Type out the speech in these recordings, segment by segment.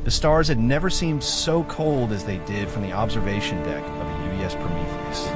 The stars had never seemed so cold as they did from the observation deck of the UES Prometheus.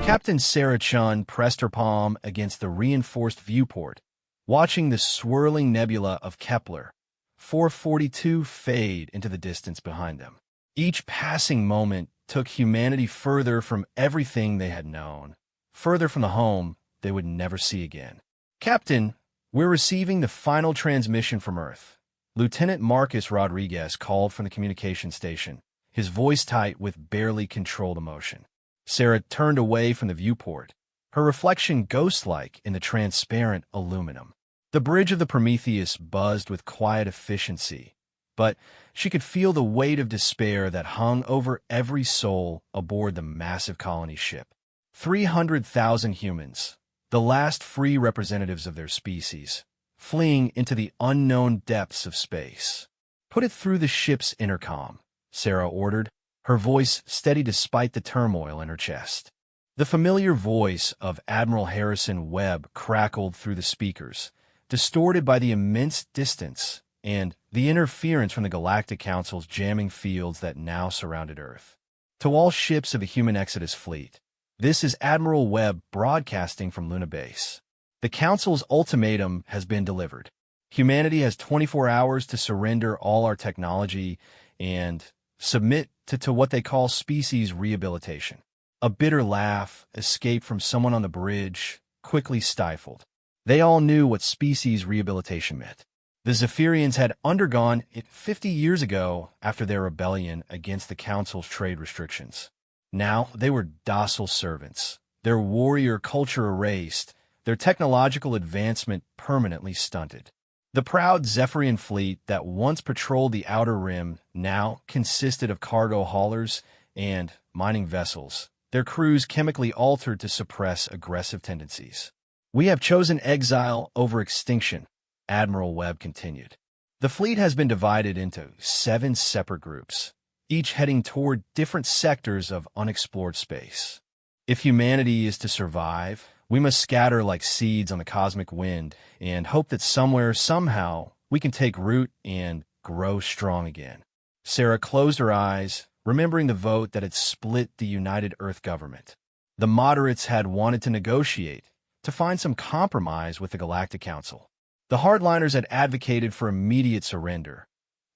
Captain Sarah Chun pressed her palm against the reinforced viewport, watching the swirling nebula of Kepler 442 fade into the distance behind them. Each passing moment took humanity further from everything they had known, further from the home they would never see again. "Captain, we're receiving the final transmission from Earth." Lieutenant Marcus Rodriguez called from the communication station, his voice tight with barely controlled emotion. Sarah turned away from the viewport, her reflection ghost-like in the transparent aluminum. The bridge of the Prometheus buzzed with quiet efficiency, but she could feel the weight of despair that hung over every soul aboard the massive colony ship. 300,000 humans, the last free representatives of their species, fleeing into the unknown depths of space. "Put it through the ship's intercom," Sarah ordered, her voice steady despite the turmoil in her chest. The familiar voice of Admiral Harrison Webb crackled through the speakers, distorted by the immense distance and the interference from the Galactic Council's jamming fields that now surrounded Earth. "To all ships of the Human Exodus Fleet, this is Admiral Webb broadcasting from Luna Base. The Council's ultimatum has been delivered. Humanity has 24 hours to surrender all our technology and submit to what they call species rehabilitation." A bitter laugh escaped from someone on the bridge, quickly stifled. They all knew what species rehabilitation meant. The Zephyrians had undergone it 50 years ago after their rebellion against the Council's trade restrictions. Now they were docile servants, their warrior culture erased, their technological advancement permanently stunted. The proud Zephyrian fleet that once patrolled the Outer Rim now consisted of cargo haulers and mining vessels, their crews chemically altered to suppress aggressive tendencies. "We have chosen exile over extinction," Admiral Webb continued. "The fleet has been divided into 7 separate groups, each heading toward different sectors of unexplored space. If humanity is to survive, we must scatter like seeds on the cosmic wind and hope that somewhere, somehow, we can take root and grow strong again." Sarah closed her eyes, remembering the vote that had split the United Earth government. The moderates had wanted to negotiate, to find some compromise with the Galactic Council. The hardliners had advocated for immediate surrender,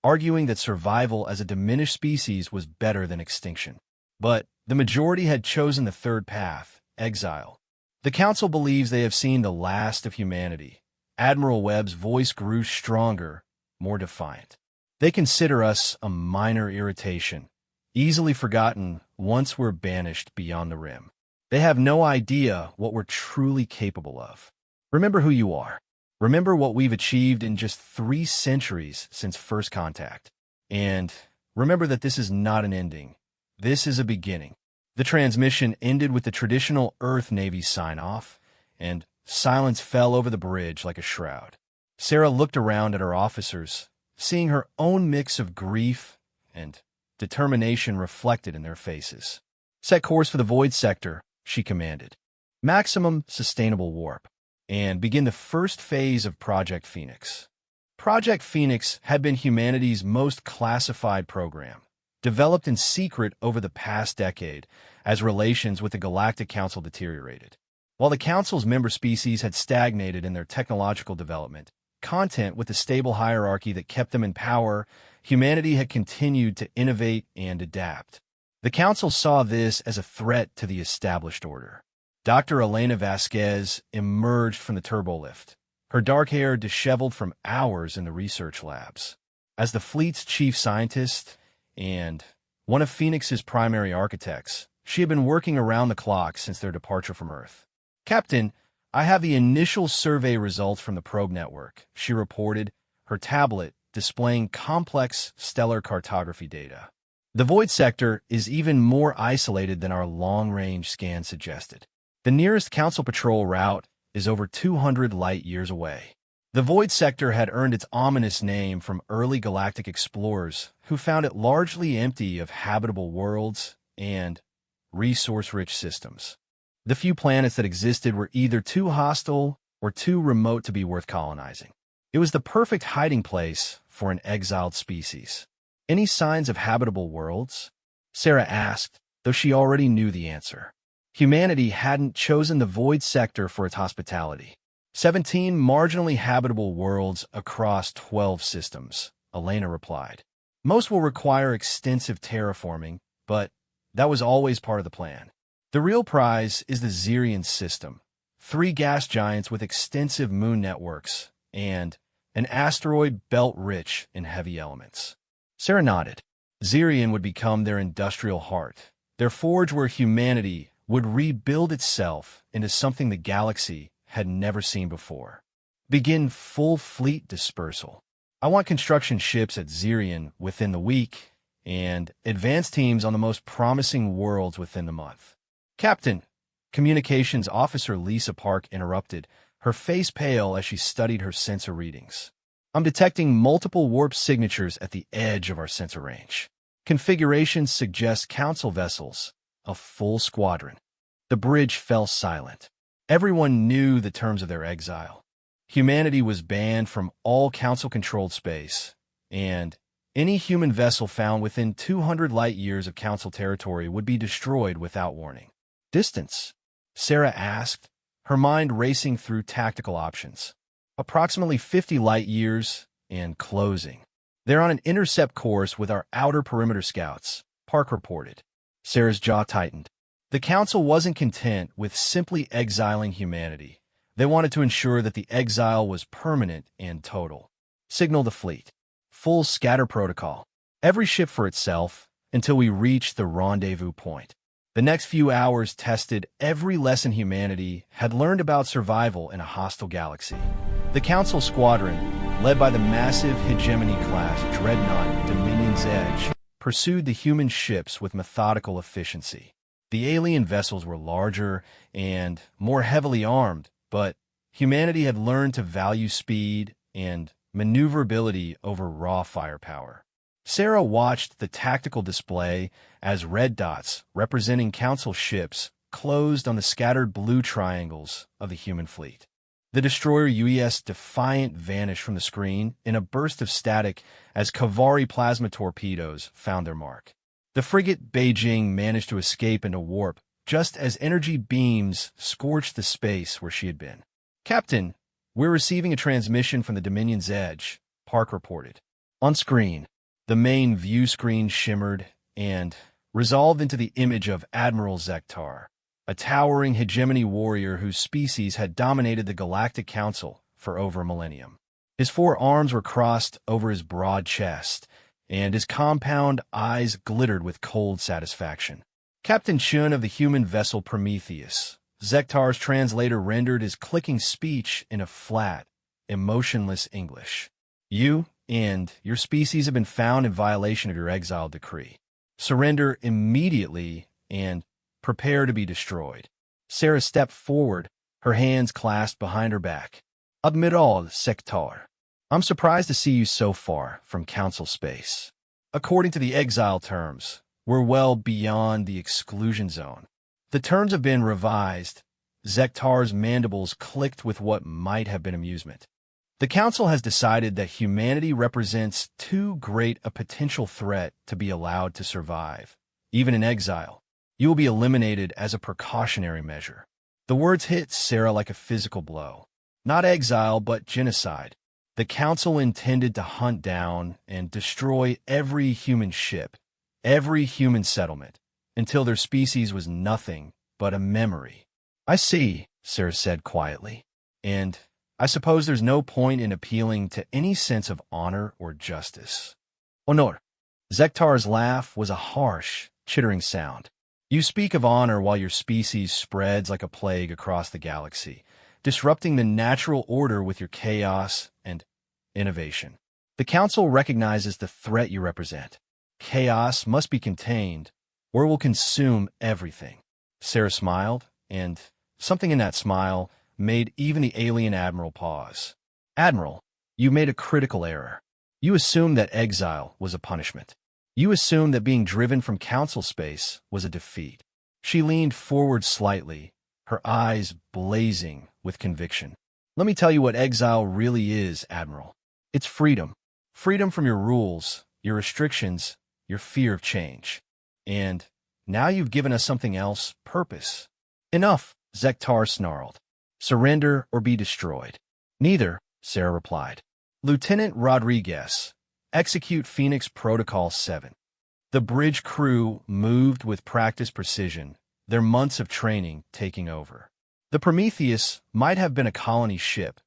arguing that survival as a diminished species was better than extinction. But the majority had chosen the third path, exile. "The Council believes they have seen the last of humanity." Admiral Webb's voice grew stronger, more defiant. "They consider us a minor irritation, easily forgotten once we're banished beyond the rim. They have no idea what we're truly capable of. Remember who you are. Remember what we've achieved in just 3 centuries since first contact. And remember that this is not an ending. This is a beginning." The transmission ended with the traditional Earth-Navy sign-off, and silence fell over the bridge like a shroud. Sarah looked around at her officers, seeing her own mix of grief and determination reflected in their faces. "Set course for the void sector," she commanded. "Maximum sustainable warp, and begin the first phase of Project Phoenix." Project Phoenix had been humanity's most classified program, developed in secret over the past decade as relations with the Galactic Council deteriorated. While the Council's member species had stagnated in their technological development, content with the stable hierarchy that kept them in power, humanity had continued to innovate and adapt. The Council saw this as a threat to the established order. Dr. Elena Vasquez emerged from the turbolift, her dark hair disheveled from hours in the research labs. As the fleet's chief scientist and one of Phoenix's primary architects, she had been working around the clock since their departure from Earth. "Captain, I have the initial survey results from the probe network," she reported, her tablet displaying complex stellar cartography data. "The void sector is even more isolated than our long-range scan suggested. The nearest Council patrol route is over 200 light-years away." The void sector had earned its ominous name from early galactic explorers who found it largely empty of habitable worlds and resource-rich systems. The few planets that existed were either too hostile or too remote to be worth colonizing. It was the perfect hiding place for an exiled species. Any signs of habitable worlds? Sarah asked, though she already knew the answer. Humanity hadn't chosen the void sector for its hospitality. 17 marginally habitable worlds across 12 systems, Elena replied. Most will require extensive terraforming, but that was always part of the plan. The real prize is the Xirian system, 3 gas giants with extensive moon networks, and an asteroid belt rich in heavy elements. Sarah nodded. Xirian would become their industrial heart, their forge where humanity would rebuild itself into something the galaxy had never seen before. Begin full fleet dispersal. I want construction ships at Xirian within the week, and advanced teams on the most promising worlds within the month. Captain, Communications Officer Lisa Park interrupted, her face pale as she studied her sensor readings. I'm detecting multiple warp signatures at the edge of our sensor range. Configurations suggest council vessels, a full squadron. The bridge fell silent. Everyone knew the terms of their exile. Humanity was banned from all council-controlled space, and any human vessel found within 200 light-years of council territory would be destroyed without warning. Distance? Sarah asked, her mind racing through tactical options. Approximately 50 light-years and closing. They're on an intercept course with our outer perimeter scouts, Park reported. Sarah's jaw tightened. The council wasn't content with simply exiling humanity. They wanted to ensure that the exile was permanent and total. Signal the fleet. Full scatter protocol. Every ship for itself until we reach the rendezvous point. The next few hours tested every lesson humanity had learned about survival in a hostile galaxy. The Council Squadron, led by the massive Hegemony-class Dreadnought Dominion's Edge, pursued the human ships with methodical efficiency. The alien vessels were larger and more heavily armed, but humanity had learned to value speed and maneuverability over raw firepower. Sarah watched the tactical display as red dots representing council ships closed on the scattered blue triangles of the human fleet. The destroyer UES Defiant vanished from the screen in a burst of static as Kavari plasma torpedoes found their mark. The frigate Beijing managed to escape into warp just as energy beams scorched the space where she had been. Captain, we're receiving a transmission from the Dominion's Edge, Park reported. On screen, the main view screen shimmered and resolved into the image of Admiral Zektar, a towering hegemony warrior whose species had dominated the Galactic Council for over a millennium. His 4 arms were crossed over his broad chest, and his compound eyes glittered with cold satisfaction. Captain Chun of the human vessel Prometheus, Zektar's translator rendered his clicking speech in a flat, emotionless English. You and your species have been found in violation of your exile decree. Surrender immediately and prepare to be destroyed. Sarah stepped forward, her hands clasped behind her back. Admiral Zektar, I'm surprised to see you so far from council space. According to the exile terms, we're well beyond the exclusion zone. The terms have been revised. Zektar's mandibles clicked with what might have been amusement. The council has decided that humanity represents too great a potential threat to be allowed to survive. Even in exile, you will be eliminated as a precautionary measure. The words hit Sarah like a physical blow. Not exile, but genocide. The council intended to hunt down and destroy every human ship, every human settlement, until their species was nothing but a memory. I see, Sarah said quietly, and I suppose there's no point in appealing to any sense of honor or justice. Honor. Zektar's laugh was a harsh, chittering sound. You speak of honor while your species spreads like a plague across the galaxy, disrupting the natural order with your chaos and innovation. The Council recognizes the threat you represent. Chaos must be contained, or it will consume everything. Sarah smiled, and something in that smile made even the alien admiral pause. Admiral, you made a critical error. You assumed that exile was a punishment. You assumed that being driven from council space was a defeat. She leaned forward slightly, her eyes blazing with conviction. Let me tell you what exile really is, Admiral. It's freedom. Freedom from your rules, your restrictions, your fear of change. And now you've given us something else, purpose. Enough, Zektar snarled. Surrender or be destroyed. Neither, Sarah replied. Lieutenant Rodriguez, execute Phoenix Protocol 7. The bridge crew moved with practiced precision, their months of training taking over. The Prometheus might have been a colony ship,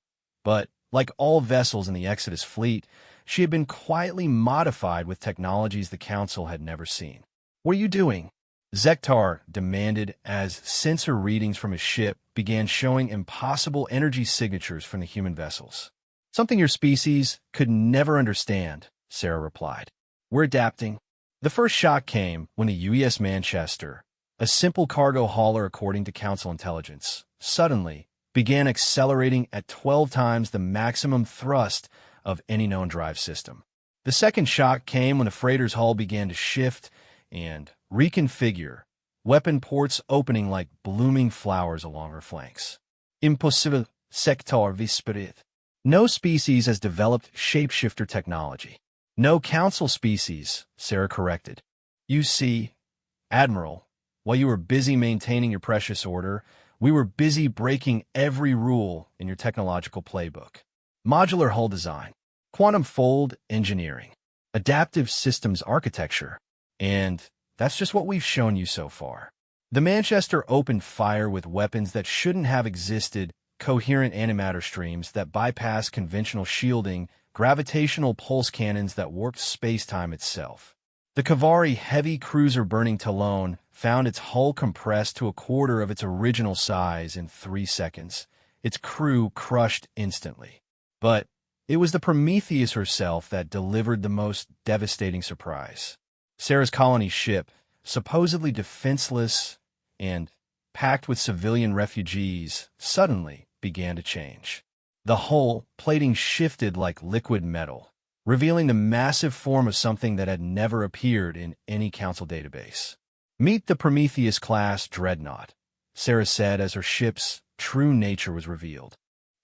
but, like all vessels in the Exodus fleet, she had been quietly modified with technologies the Council had never seen. What are you doing? Zektar demanded as sensor readings from his ship began showing impossible energy signatures from the human vessels. Something your species could never understand, Sarah replied. We're adapting. The first shock came when the UES Manchester, a simple cargo hauler according to Council intelligence, suddenly began accelerating at 12 times the maximum thrust of any known drive system. The second shock came when the freighter's hull began to shift and reconfigure, weapon ports opening like blooming flowers along her flanks. Impossible, Sector Vispirit. No species has developed shapeshifter technology. No Council species, Sarah corrected. You see, Admiral, while you were busy maintaining your precious order, we were busy breaking every rule in your technological playbook. Modular hull design, quantum fold engineering, adaptive systems architecture, and that's just what we've shown you so far. The Manchester opened fire with weapons that shouldn't have existed, coherent antimatter streams that bypass conventional shielding, gravitational pulse cannons that warped space-time itself. The Kavari heavy cruiser burning Talon found its hull compressed to a quarter of its original size in 3 seconds, its crew crushed instantly. But it was the Prometheus herself that delivered the most devastating surprise. Sarah's colony ship, supposedly defenseless and packed with civilian refugees, suddenly began to change. The hull plating shifted like liquid metal, revealing the massive form of something that had never appeared in any Council database. Meet the Prometheus-class dreadnought, Sarah said as her ship's true nature was revealed.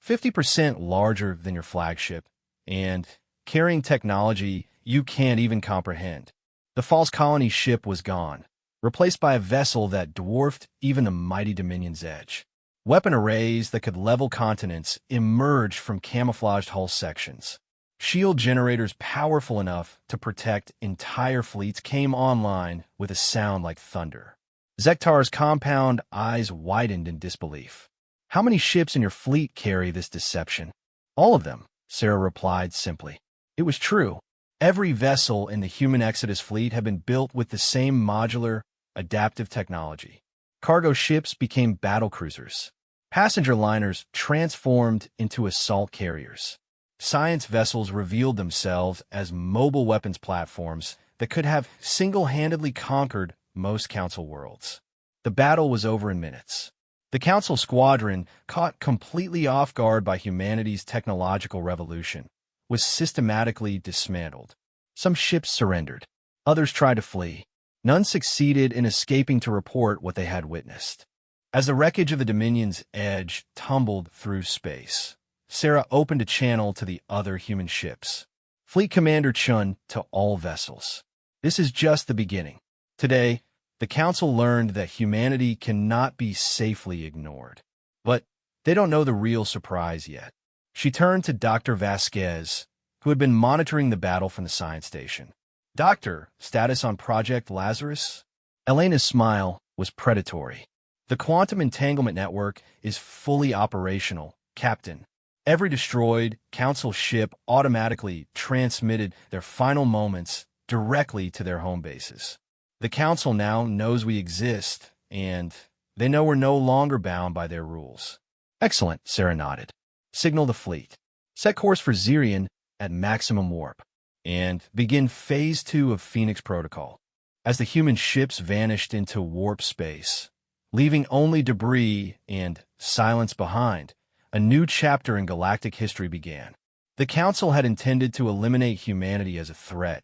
50% larger than your flagship, and carrying technology you can't even comprehend. The false colony ship was gone, replaced by a vessel that dwarfed even the mighty Dominion's edge. Weapon arrays that could level continents emerged from camouflaged hull sections. Shield generators powerful enough to protect entire fleets came online with a sound like thunder. Zektar's compound eyes widened in disbelief. How many ships in your fleet carry this deception? All of them, Sarah replied simply. It was true. Every vessel in the human Exodus fleet had been built with the same modular, adaptive technology. Cargo ships became battlecruisers. Passenger liners transformed into assault carriers. Science vessels revealed themselves as mobile weapons platforms that could have single-handedly conquered most Council worlds. The battle was over in minutes. The Council squadron, caught completely off guard by humanity's technological revolution, was systematically dismantled. Some ships surrendered. Others tried to flee. None succeeded in escaping to report what they had witnessed. As the wreckage of the Dominion's edge tumbled through space, Sarah opened a channel to the other human ships. Fleet Commander Chun to all vessels. This is just the beginning. Today, the Council learned that humanity cannot be safely ignored. But they don't know the real surprise yet. She turned to Dr. Vasquez, who had been monitoring the battle from the science station. Doctor, status on Project Lazarus? Elena's smile was predatory. The quantum entanglement network is fully operational, Captain. Every destroyed Council ship automatically transmitted their final moments directly to their home bases. The Council now knows we exist, and they know we're no longer bound by their rules. Excellent, Sarah nodded. Signal the fleet. Set course for Zirion at maximum warp, and begin Phase 2 of Phoenix Protocol. As the human ships vanished into warp space, leaving only debris and silence behind, a new chapter in galactic history began. The Council had intended to eliminate humanity as a threat,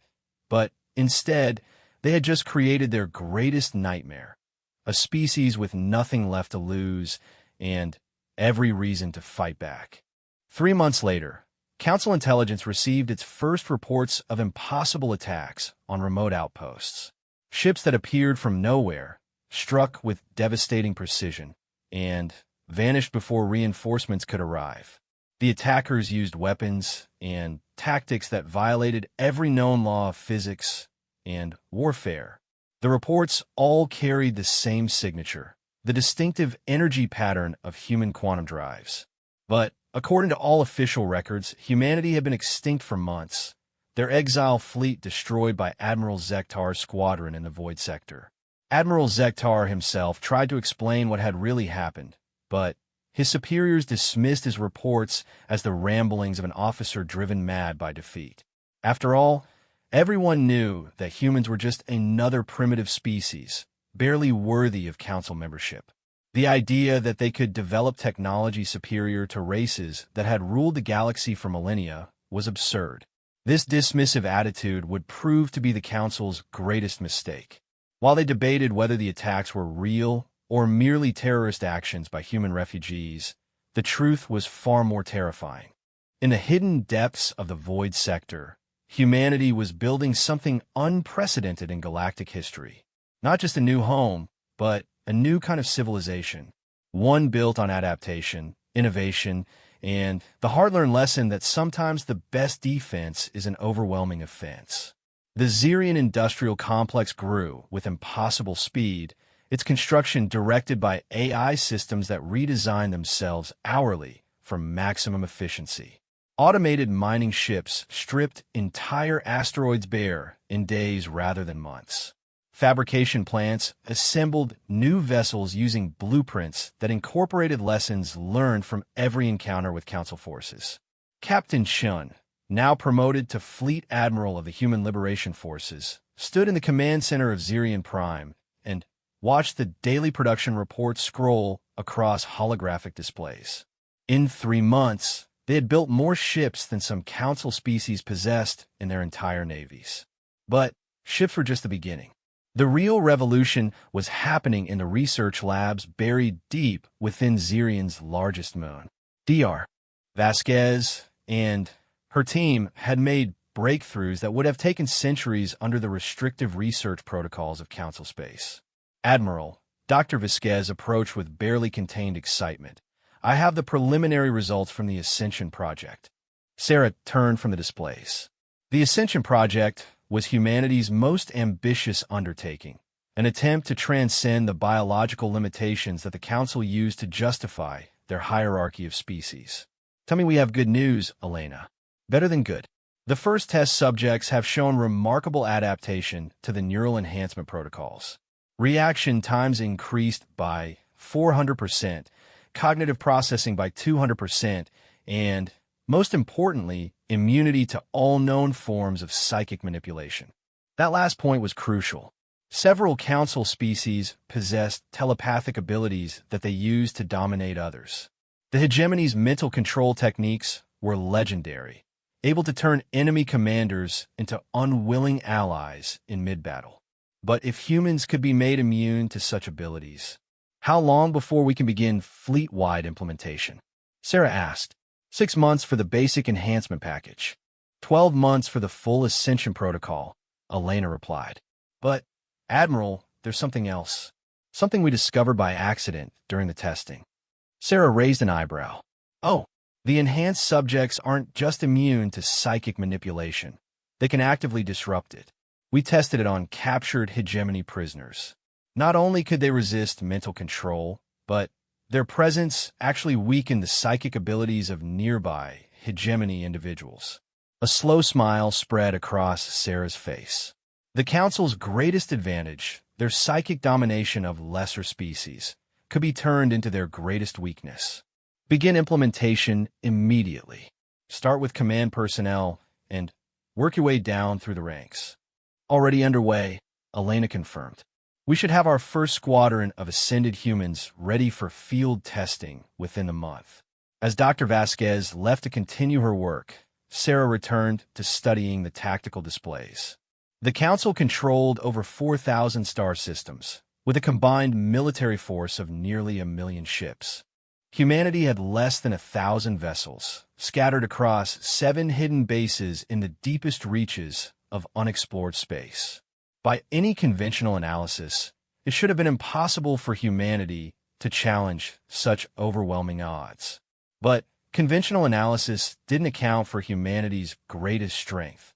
but instead, they had just created their greatest nightmare, a species with nothing left to lose and every reason to fight back. 3 months later, Council intelligence received its first reports of impossible attacks on remote outposts. Ships that appeared from nowhere, struck with devastating precision, and vanished before reinforcements could arrive. The attackers used weapons and tactics that violated every known law of physics and warfare. The reports all carried the same signature, the distinctive energy pattern of human quantum drives. But, according to all official records, humanity had been extinct for months, their exile fleet destroyed by Admiral Zektar's squadron in the Void Sector. Admiral Zektar himself tried to explain what had really happened, but his superiors dismissed his reports as the ramblings of an officer driven mad by defeat. After all, everyone knew that humans were just another primitive species, barely worthy of council membership. The idea that they could develop technology superior to races that had ruled the galaxy for millennia was absurd. This dismissive attitude would prove to be the council's greatest mistake. While they debated whether the attacks were real or merely terrorist actions by human refugees, the truth was far more terrifying. In the hidden depths of the Void Sector, humanity was building something unprecedented in galactic history. Not just a new home, but a new kind of civilization. One built on adaptation, innovation, and the hard-learned lesson that sometimes the best defense is an overwhelming offense. The Xerian industrial complex grew with impossible speed, its construction directed by AI systems that redesign themselves hourly for maximum efficiency. Automated mining ships stripped entire asteroids bare in days rather than months. Fabrication plants assembled new vessels using blueprints that incorporated lessons learned from every encounter with Council forces. Captain Shun, now promoted to Fleet Admiral of the Human Liberation Forces, stood in the command center of Xerian Prime and watched the daily production reports scroll across holographic displays. In 3 months, they had built more ships than some Council species possessed in their entire navies. But ships were just the beginning. The real revolution was happening in the research labs buried deep within Xerian's largest moon. Dr. Vasquez and her team had made breakthroughs that would have taken centuries under the restrictive research protocols of Council space. Admiral, Dr. Vasquez approached with barely contained excitement. I have the preliminary results from the Ascension project. Sarah turned from the displays. The Ascension project was humanity's most ambitious undertaking, an attempt to transcend the biological limitations that the Council used to justify their hierarchy of species. Tell me we have good news, Elena. Better than good. The first test subjects have shown remarkable adaptation to the neural enhancement protocols. Reaction times increased by 400%, cognitive processing by 200%, and, most importantly, immunity to all known forms of psychic manipulation. That last point was crucial. Several Council species possessed telepathic abilities that they used to dominate others. The hegemony's mental control techniques were legendary, able to turn enemy commanders into unwilling allies in mid-battle. But if humans could be made immune to such abilities, how long before we can begin fleet-wide implementation? Sarah asked. 6 months for the basic enhancement package. 12 months for the full ascension protocol, Elena replied. But, Admiral, there's something else. Something we discovered by accident during the testing. Sarah raised an eyebrow. Oh, the enhanced subjects aren't just immune to psychic manipulation. They can actively disrupt it. We tested it on captured hegemony prisoners. Not only could they resist mental control, but their presence actually weakened the psychic abilities of nearby hegemony individuals. A slow smile spread across Sarah's face. The Council's greatest advantage, their psychic domination of lesser species, could be turned into their greatest weakness. Begin implementation immediately. Start with command personnel and work your way down through the ranks. Already underway, Elena confirmed. We should have our first squadron of ascended humans ready for field testing within the month. As Dr. Vasquez left to continue her work, Sarah returned to studying the tactical displays. The Council controlled over 4,000 star systems, with a combined military force of nearly 1 million ships. Humanity had less than 1,000 vessels, scattered across 7 hidden bases in the deepest reaches of unexplored space. By any conventional analysis, it should have been impossible for humanity to challenge such overwhelming odds. But conventional analysis didn't account for humanity's greatest strength: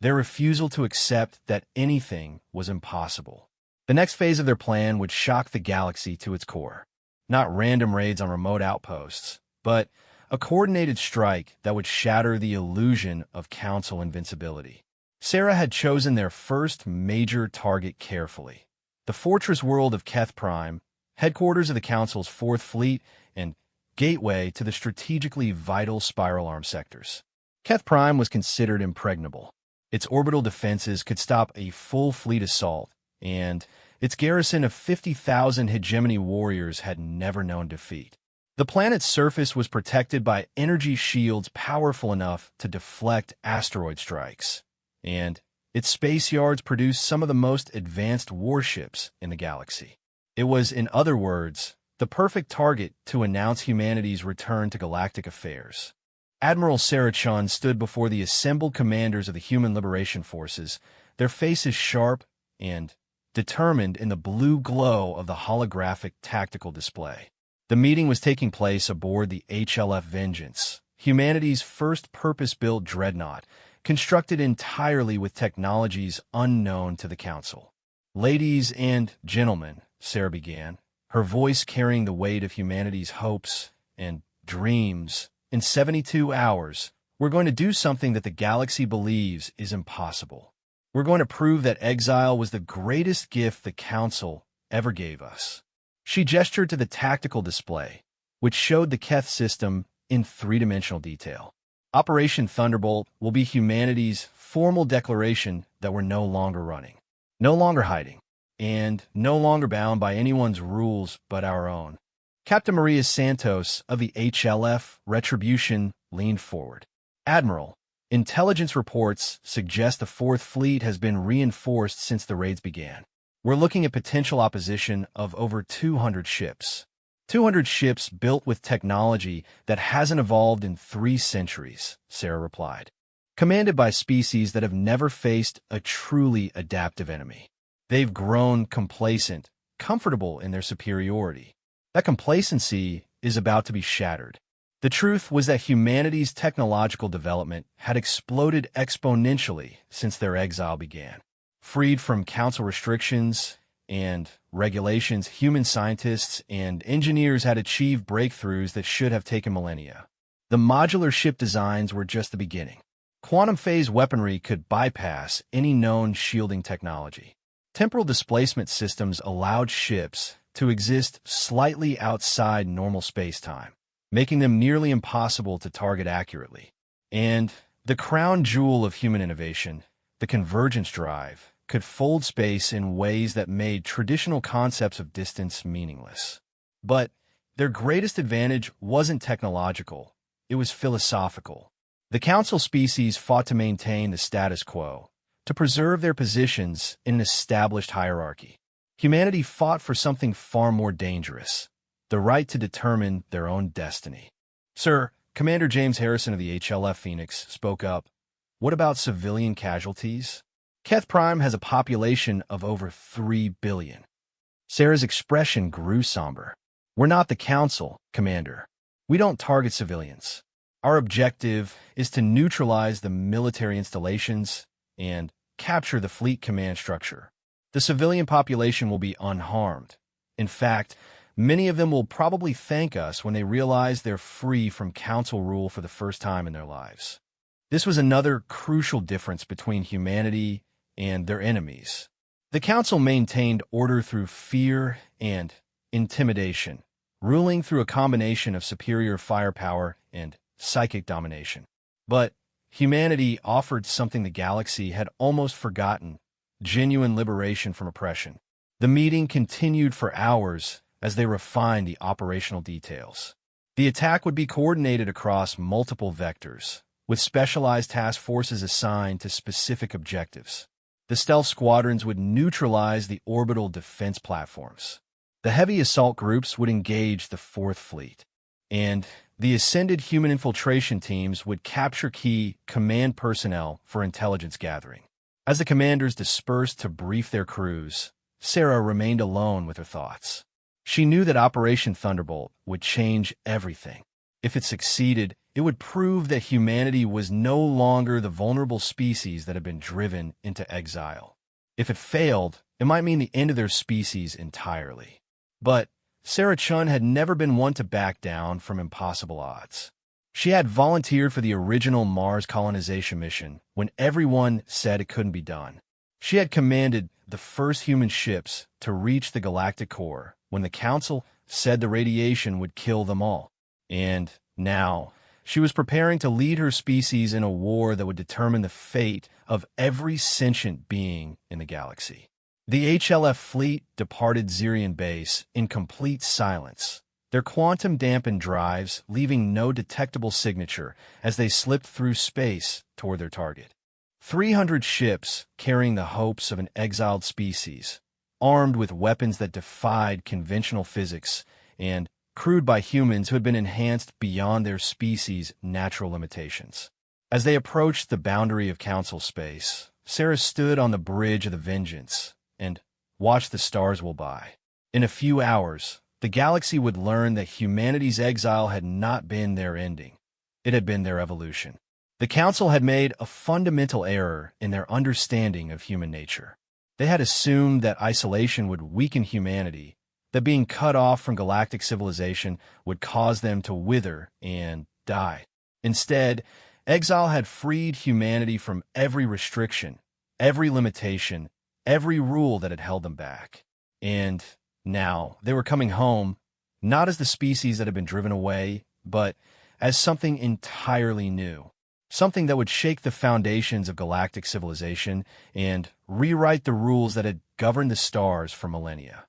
their refusal to accept that anything was impossible. The next phase of their plan would shock the galaxy to its core. Not random raids on remote outposts, but a coordinated strike that would shatter the illusion of Council invincibility. Sarah had chosen their first major target carefully: the fortress world of Keth Prime, headquarters of the Council's 4th Fleet and gateway to the strategically vital Spiral Arm sectors. Keth Prime was considered impregnable. Its orbital defenses could stop a full fleet assault, and its garrison of 50,000 hegemony warriors had never known defeat. The planet's surface was protected by energy shields powerful enough to deflect asteroid strikes, and its space yards produced some of the most advanced warships in the galaxy. It was, in other words, the perfect target to announce humanity's return to galactic affairs. Admiral Sarachon stood before the assembled commanders of the Human Liberation Forces, their faces sharp and determined in the blue glow of the holographic tactical display. The meeting was taking place aboard the HLF Vengeance, humanity's first purpose-built dreadnought, constructed entirely with technologies unknown to the Council. "Ladies and gentlemen," Sarah began, her voice carrying the weight of humanity's hopes and dreams, "in 72 hours, we're going to do something that the galaxy believes is impossible. We're going to prove that exile was the greatest gift the Council ever gave us." She gestured to the tactical display, which showed the Keth system in 3-dimensional detail. Operation Thunderbolt will be humanity's formal declaration that we're no longer running, no longer hiding, and no longer bound by anyone's rules but our own. Captain Maria Santos of the HLF Retribution leaned forward. "Admiral, intelligence reports suggest the 4th Fleet has been reinforced since the raids began. We're looking at potential opposition of over 200 ships. 200 ships built with technology that hasn't evolved in 3 centuries, Sarah replied. Commanded by species that have never faced a truly adaptive enemy. They've grown complacent, comfortable in their superiority. That complacency is about to be shattered. The truth was that humanity's technological development had exploded exponentially since their exile began. Freed from Council restrictions and regulations, human scientists and engineers had achieved breakthroughs that should have taken millennia. The modular ship designs were just the beginning. Quantum phase weaponry could bypass any known shielding technology. Temporal displacement systems allowed ships to exist slightly outside normal space-time, making them nearly impossible to target accurately. And the crown jewel of human innovation, the convergence drive, could fold space in ways that made traditional concepts of distance meaningless. But their greatest advantage wasn't technological, it was philosophical. The Council species fought to maintain the status quo, to preserve their positions in an established hierarchy. Humanity fought for something far more dangerous, the right to determine their own destiny. "Sir," Commander James Harrison of the HLF Phoenix spoke up, "what about civilian casualties? Keth Prime has a population of over 3 billion. Sarah's expression grew somber. "We're not the Council, Commander. We don't target civilians. Our objective is to neutralize the military installations and capture the fleet command structure. The civilian population will be unharmed. In fact, many of them will probably thank us when they realize they're free from Council rule for the first time in their lives." This was another crucial difference between humanity and their enemies. The Council maintained order through fear and intimidation, ruling through a combination of superior firepower and psychic domination. But humanity offered something the galaxy had almost forgotten: genuine liberation from oppression. The meeting continued for hours as they refined the operational details. The attack would be coordinated across multiple vectors, with specialized task forces assigned to specific objectives. The stealth squadrons would neutralize the orbital defense platforms. The heavy assault groups would engage the 4th Fleet. And The ascended human infiltration teams would capture key command personnel for intelligence gathering. As the commanders dispersed to brief their crews, Sarah remained alone with her thoughts. She knew that Operation Thunderbolt would change everything. If it succeeded, it would prove that humanity was no longer the vulnerable species that had been driven into exile. If it failed, it might mean the end of their species entirely. But Sarah Chun had never been one to back down from impossible odds. She had volunteered for the original Mars colonization mission when everyone said it couldn't be done. She had commanded the first human ships to reach the galactic core when the Council said the radiation would kill them all. And now, she was preparing to lead her species in a war that would determine the fate of every sentient being in the galaxy. The HLF fleet departed Zirian base in complete silence, their quantum-dampened drives leaving no detectable signature as they slipped through space toward their target. 300 ships carrying the hopes of an exiled species, armed with weapons that defied conventional physics and crewed by humans who had been enhanced beyond their species' natural limitations. As they approached the boundary of Council space, Sarah stood on the bridge of the Vengeance and watched the stars roll by. In a few hours, the galaxy would learn that humanity's exile had not been their ending. It had been their evolution. The Council had made a fundamental error in their understanding of human nature. They had assumed that isolation would weaken humanity, that being cut off from galactic civilization would cause them to wither and die. Instead, exile had freed humanity from every restriction, every limitation, every rule that had held them back. And now they were coming home, not as the species that had been driven away, but as something entirely new. Something that would shake the foundations of galactic civilization and rewrite the rules that had governed the stars for millennia.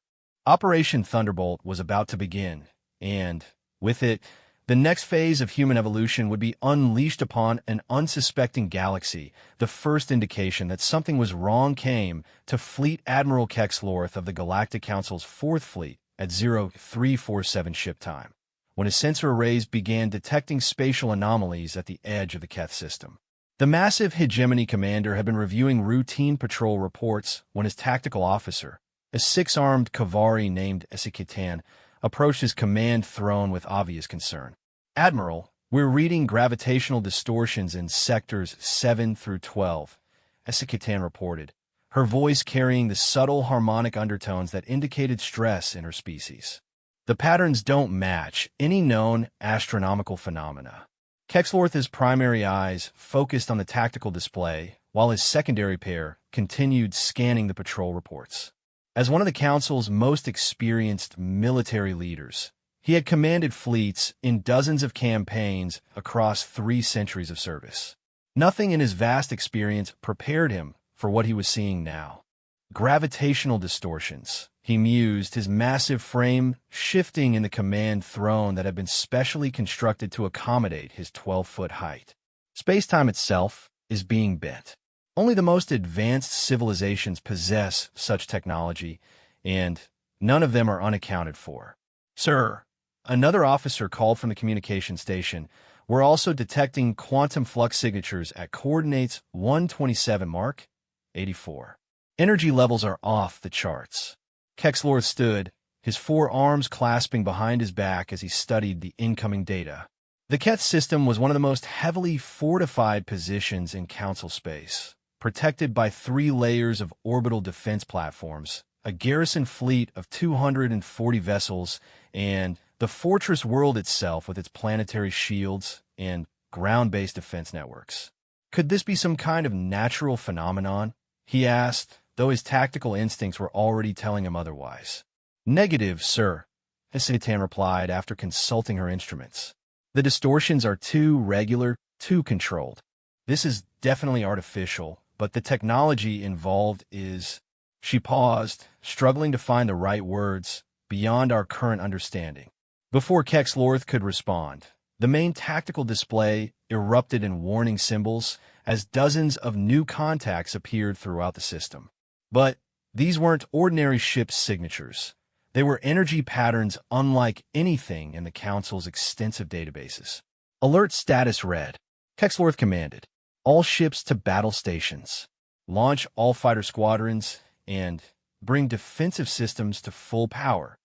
Operation Thunderbolt was about to begin, and, with it, the next phase of human evolution would be unleashed upon an unsuspecting galaxy. The first indication that something was wrong came to Fleet Admiral Kexlorth of the Galactic Council's 4th Fleet at 0347 ship time, when his sensor arrays began detecting spatial anomalies at the edge of the Keth system. The massive hegemony commander had been reviewing routine patrol reports when his tactical officer, a 6-armed Kavari named Esikitan, approached his command throne with obvious concern. "Admiral, we're reading gravitational distortions in sectors 7 through 12, Esikitan reported, her voice carrying the subtle harmonic undertones that indicated stress in her species. The patterns don't match any known astronomical phenomena. Kexlorth's primary eyes focused on the tactical display, while his secondary pair continued scanning the patrol reports. As one of the Council's most experienced military leaders, he had commanded fleets in dozens of campaigns across 3 centuries of service. Nothing in his vast experience prepared him for what he was seeing now. Gravitational distortions, he mused, his massive frame shifting in the command throne that had been specially constructed to accommodate his 12-foot height. Space-time itself is being bent. Only the most advanced civilizations possess such technology, and none of them are unaccounted for. Sir, another officer called from the communication station, we're also detecting quantum flux signatures at coordinates 127 Mark 84. Energy levels are off the charts. Kexlorth stood, his 4 arms clasping behind his back as he studied the incoming data. The Keth system was one of the most heavily fortified positions in Council space, protected by 3 layers of orbital defense platforms, a garrison fleet of 240 vessels, and the fortress world itself with its planetary shields and ground-based defense networks. Could this be some kind of natural phenomenon? He asked, though his tactical instincts were already telling him otherwise. Negative, sir, Esikitan replied after consulting her instruments. The distortions are too regular, too controlled. This is definitely artificial, but the technology involved is... She paused, struggling to find the right words, beyond our current understanding. Before Kexlorth could respond, the main tactical display erupted in warning symbols as dozens of new contacts appeared throughout the system. But these weren't ordinary ship signatures. They were energy patterns unlike anything in the Council's extensive databases. Alert status read. Kexlorth commanded. All ships to battle stations. Launch all fighter squadrons and bring defensive systems to full power.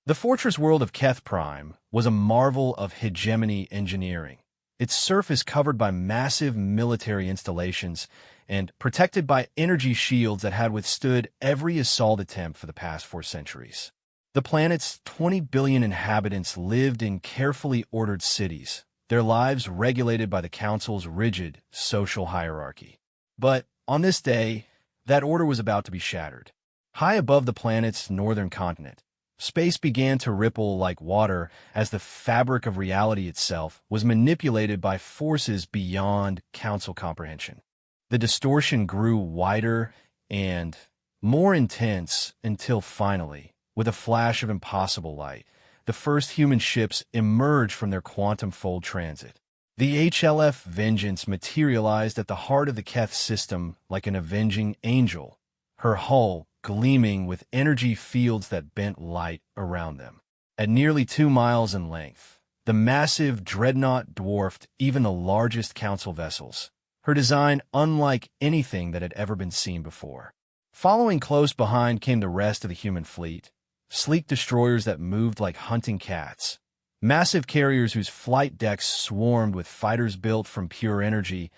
The fortress world of Keth Prime was a marvel of hegemony engineering. Its surface covered by massive military installations and protected by energy shields that had withstood every assault attempt for the past 4 centuries. The planet's 20 billion inhabitants lived in carefully ordered cities, their lives regulated by the Council's rigid social hierarchy. But on this day, that order was about to be shattered. High above the planet's northern continent, space began to ripple like water as the fabric of reality itself was manipulated by forces beyond Council comprehension. The distortion grew wider and more intense until finally, with a flash of impossible light, the first human ships emerged from their quantum fold transit. The HLF Vengeance materialized at the heart of the Keth system like an avenging angel, her hull gleaming with energy fields that bent light around them. At nearly 2 miles in length, the massive dreadnought dwarfed even the largest Council vessels, her design unlike anything that had ever been seen before. Following close behind came the rest of the human fleet, sleek destroyers that moved like hunting cats, massive carriers whose flight decks swarmed with fighters built from pure energy,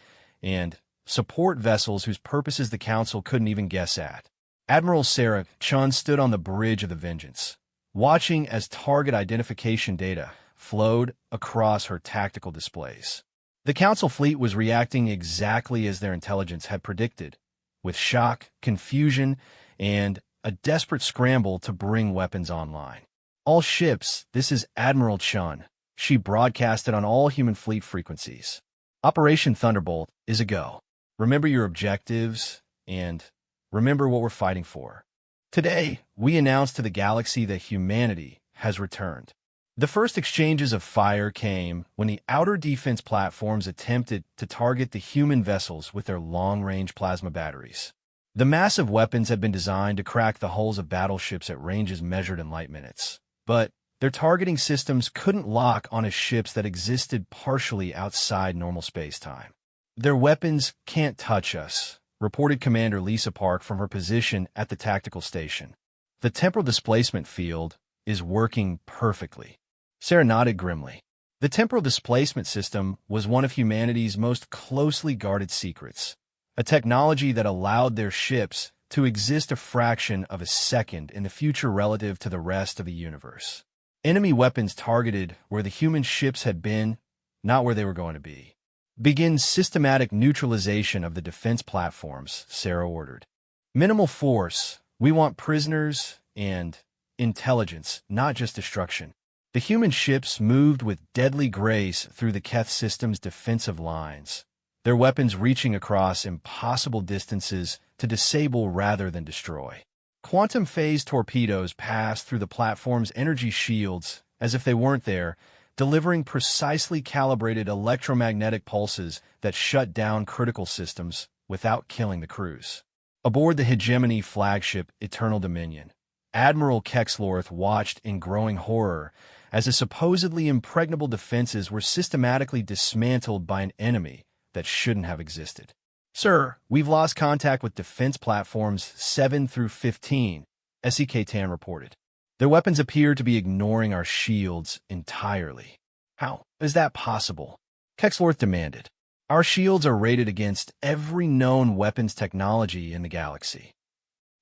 and support vessels whose purposes the Council couldn't even guess at. Admiral Sarah Chun stood on the bridge of the Vengeance, watching as target identification data flowed across her tactical displays. The Council fleet was reacting exactly as their intelligence had predicted, with shock, confusion, and a desperate scramble to bring weapons online. All ships, this is Admiral Chun. She broadcasted on all human fleet frequencies. Operation Thunderbolt is a go. Remember your objectives and remember what we're fighting for. Today, we announce to the galaxy that humanity has returned. The first exchanges of fire came when the outer defense platforms attempted to target the human vessels with their long-range plasma batteries. The massive weapons had been designed to crack the hulls of battleships at ranges measured in light minutes, but their targeting systems couldn't lock onto ships that existed partially outside normal space-time. Their weapons can't touch us, reported Commander Lisa Park from her position at the tactical station. The temporal displacement field is working perfectly. Sarah nodded grimly. The temporal displacement system was one of humanity's most closely guarded secrets, a technology that allowed their ships to exist a fraction of a second in the future relative to the rest of the universe. Enemy weapons targeted where the human ships had been, not where they were going to be. Begin systematic neutralization of the defense platforms, Sarah ordered. Minimal force. We want prisoners and intelligence, not just destruction. The human ships moved with deadly grace through the Keth system's defensive lines, their weapons reaching across impossible distances to disable rather than destroy. Quantum phase torpedoes passed through the platform's energy shields as if they weren't there, delivering precisely calibrated electromagnetic pulses that shut down critical systems without killing the crews. Aboard the hegemony flagship Eternal Dominion, Admiral Kexlorth watched in growing horror as the supposedly impregnable defenses were systematically dismantled by an enemy that shouldn't have existed. Sir, we've lost contact with defense platforms 7 through 15, SEK-TAN reported. Their weapons appear to be ignoring our shields entirely. How is that possible? Kexlorth demanded. Our shields are rated against every known weapons technology in the galaxy.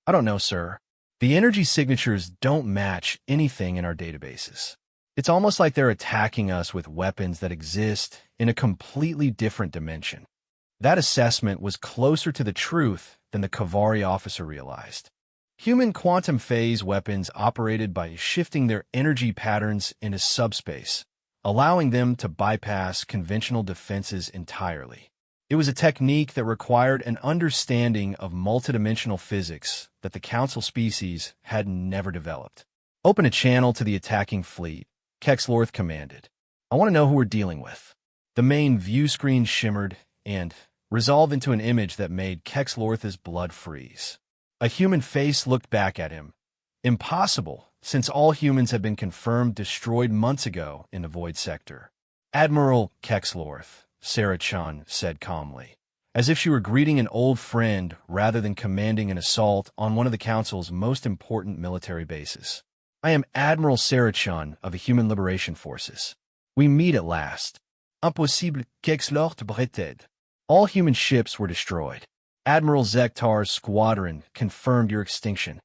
I don't know, sir. The energy signatures don't match anything in our databases. It's almost like they're attacking us with weapons that exist in a completely different dimension. That assessment was closer to the truth than the Kavari officer realized. Human quantum phase weapons operated by shifting their energy patterns into subspace, allowing them to bypass conventional defenses entirely. It was a technique that required an understanding of multidimensional physics that the Council species had never developed. Open a channel to the attacking fleet, Kexlorth commanded. I want to know who we're dealing with. The main view screen shimmered and resolved into an image that made Kexlorth's blood freeze. A human face looked back at him. Impossible, since all humans have been confirmed destroyed months ago in the Void Sector. Admiral Kexlorth, Sarah Chun said calmly, as if she were greeting an old friend rather than commanding an assault on one of the Council's most important military bases. I am Admiral Sarah Chun of the Human Liberation Forces. We meet at last. Impossible qu'Exiled Breted. All human ships were destroyed. Admiral Zektar's squadron confirmed your extinction.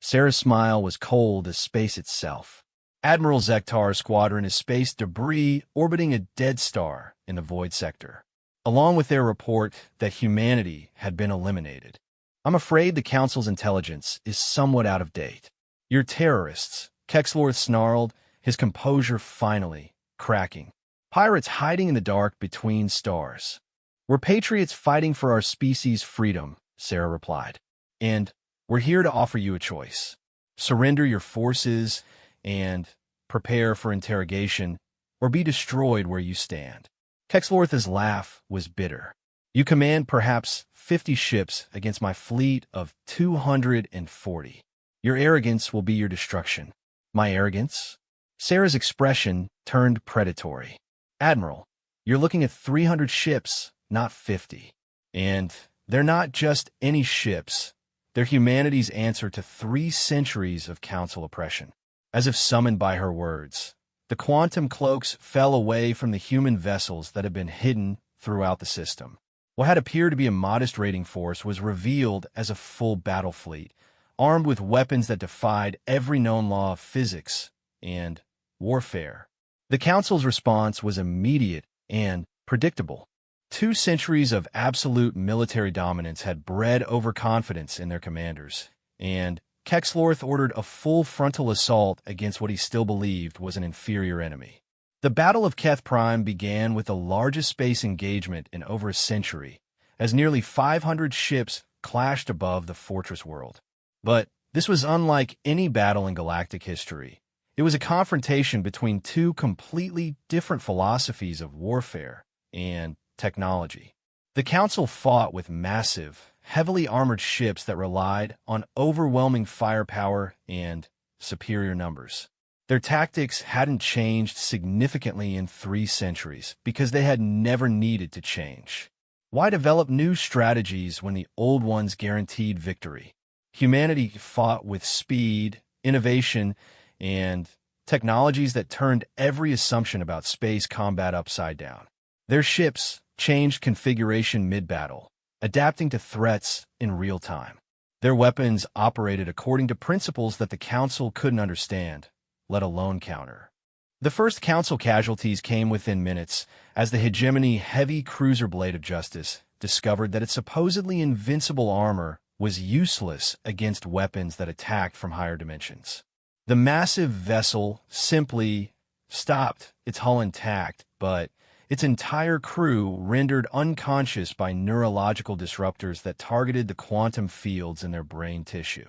Sarah's smile was cold as space itself. Admiral Zektar's squadron is space debris orbiting a dead star in the Void Sector, along with their report that humanity had been eliminated. I'm afraid the Council's intelligence is somewhat out of date. You're terrorists, Kexlorth snarled, his composure finally cracking. Pirates hiding in the dark between stars. We're patriots fighting for our species' freedom, Sarah replied. And we're here to offer you a choice. Surrender your forces and prepare for interrogation, or be destroyed where you stand. Kexlorth's laugh was bitter. You command perhaps 50 ships against my fleet of 240. Your arrogance will be your destruction. My arrogance? Sarah's expression turned predatory. Admiral, you're looking at 300 ships, not 50. And they're not just any ships. They're humanity's answer to 3 centuries of Council oppression. As if summoned by her words, the quantum cloaks fell away from the human vessels that had been hidden throughout the system. What had appeared to be a modest raiding force was revealed as a full battle fleet, armed with weapons that defied every known law of physics and warfare. The Council's response was immediate and predictable. 2 centuries of absolute military dominance had bred overconfidence in their commanders, and Kexlorth ordered a full frontal assault against what he still believed was an inferior enemy. The Battle of Keth Prime began with the largest space engagement in over a century, as nearly 500 ships clashed above the fortress world. But this was unlike any battle in galactic history. It was a confrontation between 2 completely different philosophies of warfare and technology. The Council fought with massive, heavily armored ships that relied on overwhelming firepower and superior numbers. Their tactics hadn't changed significantly in 3 centuries because they had never needed to change. Why develop new strategies when the old ones guaranteed victory? Humanity fought with speed, innovation, and technologies that turned every assumption about space combat upside down. Their ships changed configuration mid-battle, adapting to threats in real time. Their weapons operated according to principles that the Council couldn't understand, let alone counter. The first Council casualties came within minutes as the hegemony heavy cruiser Blade of Justice discovered that its supposedly invincible armor was useless against weapons that attacked from higher dimensions. The massive vessel simply stopped its hull intact, but its entire crew rendered unconscious by neurological disruptors that targeted the quantum fields in their brain tissue.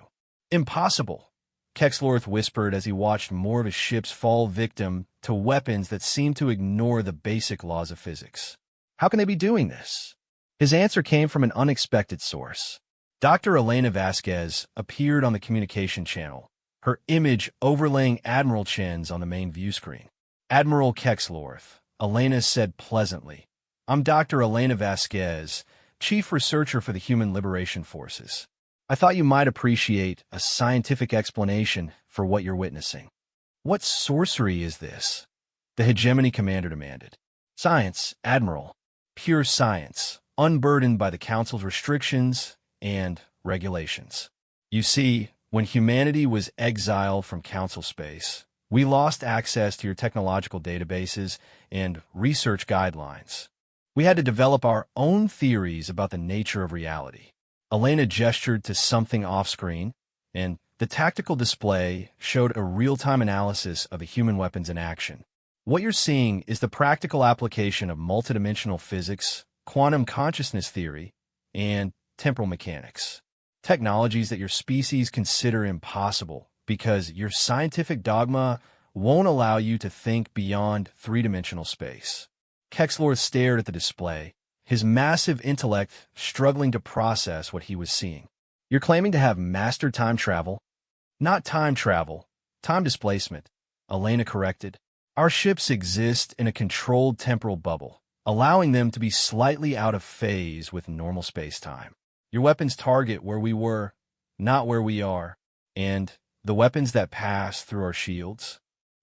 Impossible, Kexlorth whispered as he watched more of his ships fall victim to weapons that seemed to ignore the basic laws of physics. How can they be doing this? His answer came from an unexpected source. Dr. Elena Vasquez appeared on the communication channel, her image overlaying Admiral Chen's on the main view screen. Admiral Kexlorth, Elena said pleasantly, I'm Dr. Elena Vasquez, Chief Researcher for the Human Liberation Forces. I thought you might appreciate a scientific explanation for what you're witnessing. What sorcery is this? The hegemony commander demanded. Science, Admiral. Pure science, unburdened by the Council's restrictions and regulations. You see, when humanity was exiled from Council space, we lost access to your technological databases and research guidelines. We had to develop our own theories about the nature of reality. Elena gestured to something off-screen, and the tactical display showed a real-time analysis of the human weapons in action. What you're seeing is the practical application of multidimensional physics, quantum consciousness theory, and temporal mechanics. Technologies that your species consider impossible because your scientific dogma won't allow you to think beyond 3-dimensional space. Kexlorth stared at the display, his massive intellect struggling to process what he was seeing. You're claiming to have mastered time travel? Not time travel, Time displacement, Elena corrected. Our ships exist in a controlled temporal bubble, allowing them to be slightly out of phase with normal space-time. Your weapons target where we were, not where we are, and the weapons that pass through our shields.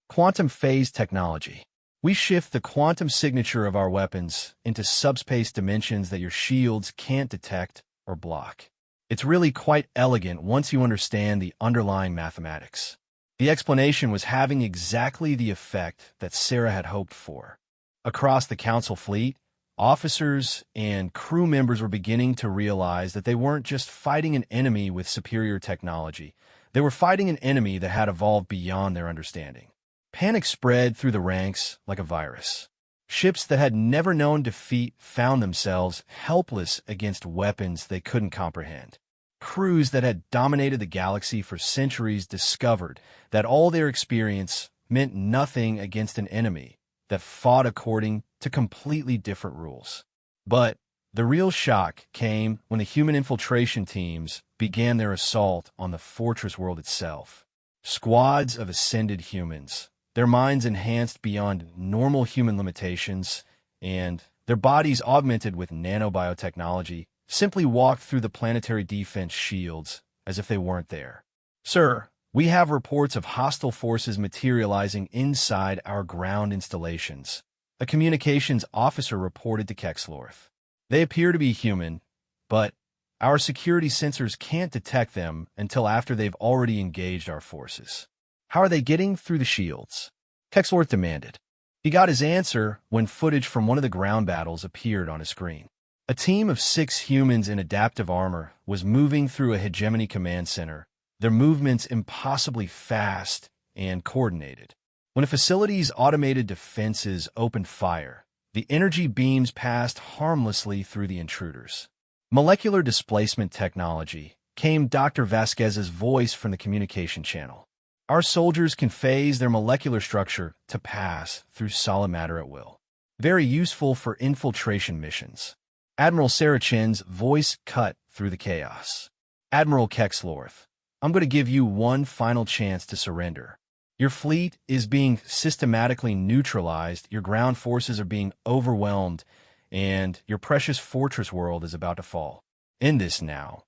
Quantum phase technology. We shift the quantum signature of our weapons into subspace dimensions that your shields can't detect or block. It's really quite elegant once you understand the underlying mathematics. The explanation was having exactly the effect that Sarah had hoped for. Across the Council fleet, officers and crew members were beginning to realize that they weren't just fighting an enemy with superior technology. They were fighting an enemy that had evolved beyond their understanding. Panic spread through the ranks like a virus. Ships that had never known defeat found themselves helpless against weapons they couldn't comprehend. Crews that had dominated the galaxy for centuries discovered that all their experience meant nothing against an enemy that fought according to completely different rules. But the real shock came when the human infiltration teams began their assault on the fortress world itself. Squads of ascended humans, their minds enhanced beyond normal human limitations, and their bodies augmented with nanobiotechnology, simply walked through the planetary defense shields as if they weren't there. Sir, we have reports of hostile forces materializing inside our ground installations, a communications officer reported to Kexlorth. They appear to be human, but our security sensors can't detect them until after they've already engaged our forces. How are they getting through the shields? Kexlorth demanded. He got his answer when footage from one of the ground battles appeared on his screen. A team of 6 humans in adaptive armor was moving through a hegemony command center, their movements impossibly fast and coordinated. When a facility's automated defenses opened fire, the energy beams passed harmlessly through the intruders. Molecular displacement technology, came Dr. Vasquez's voice from the communication channel. Our soldiers can phase their molecular structure to pass through solid matter at will. Very useful for infiltration missions. Admiral Sarachin's voice cut through the chaos. Admiral Kexlorth, I'm going to give you one final chance to surrender. Your fleet is being systematically neutralized, your ground forces are being overwhelmed, and your precious fortress world is about to fall. End this now,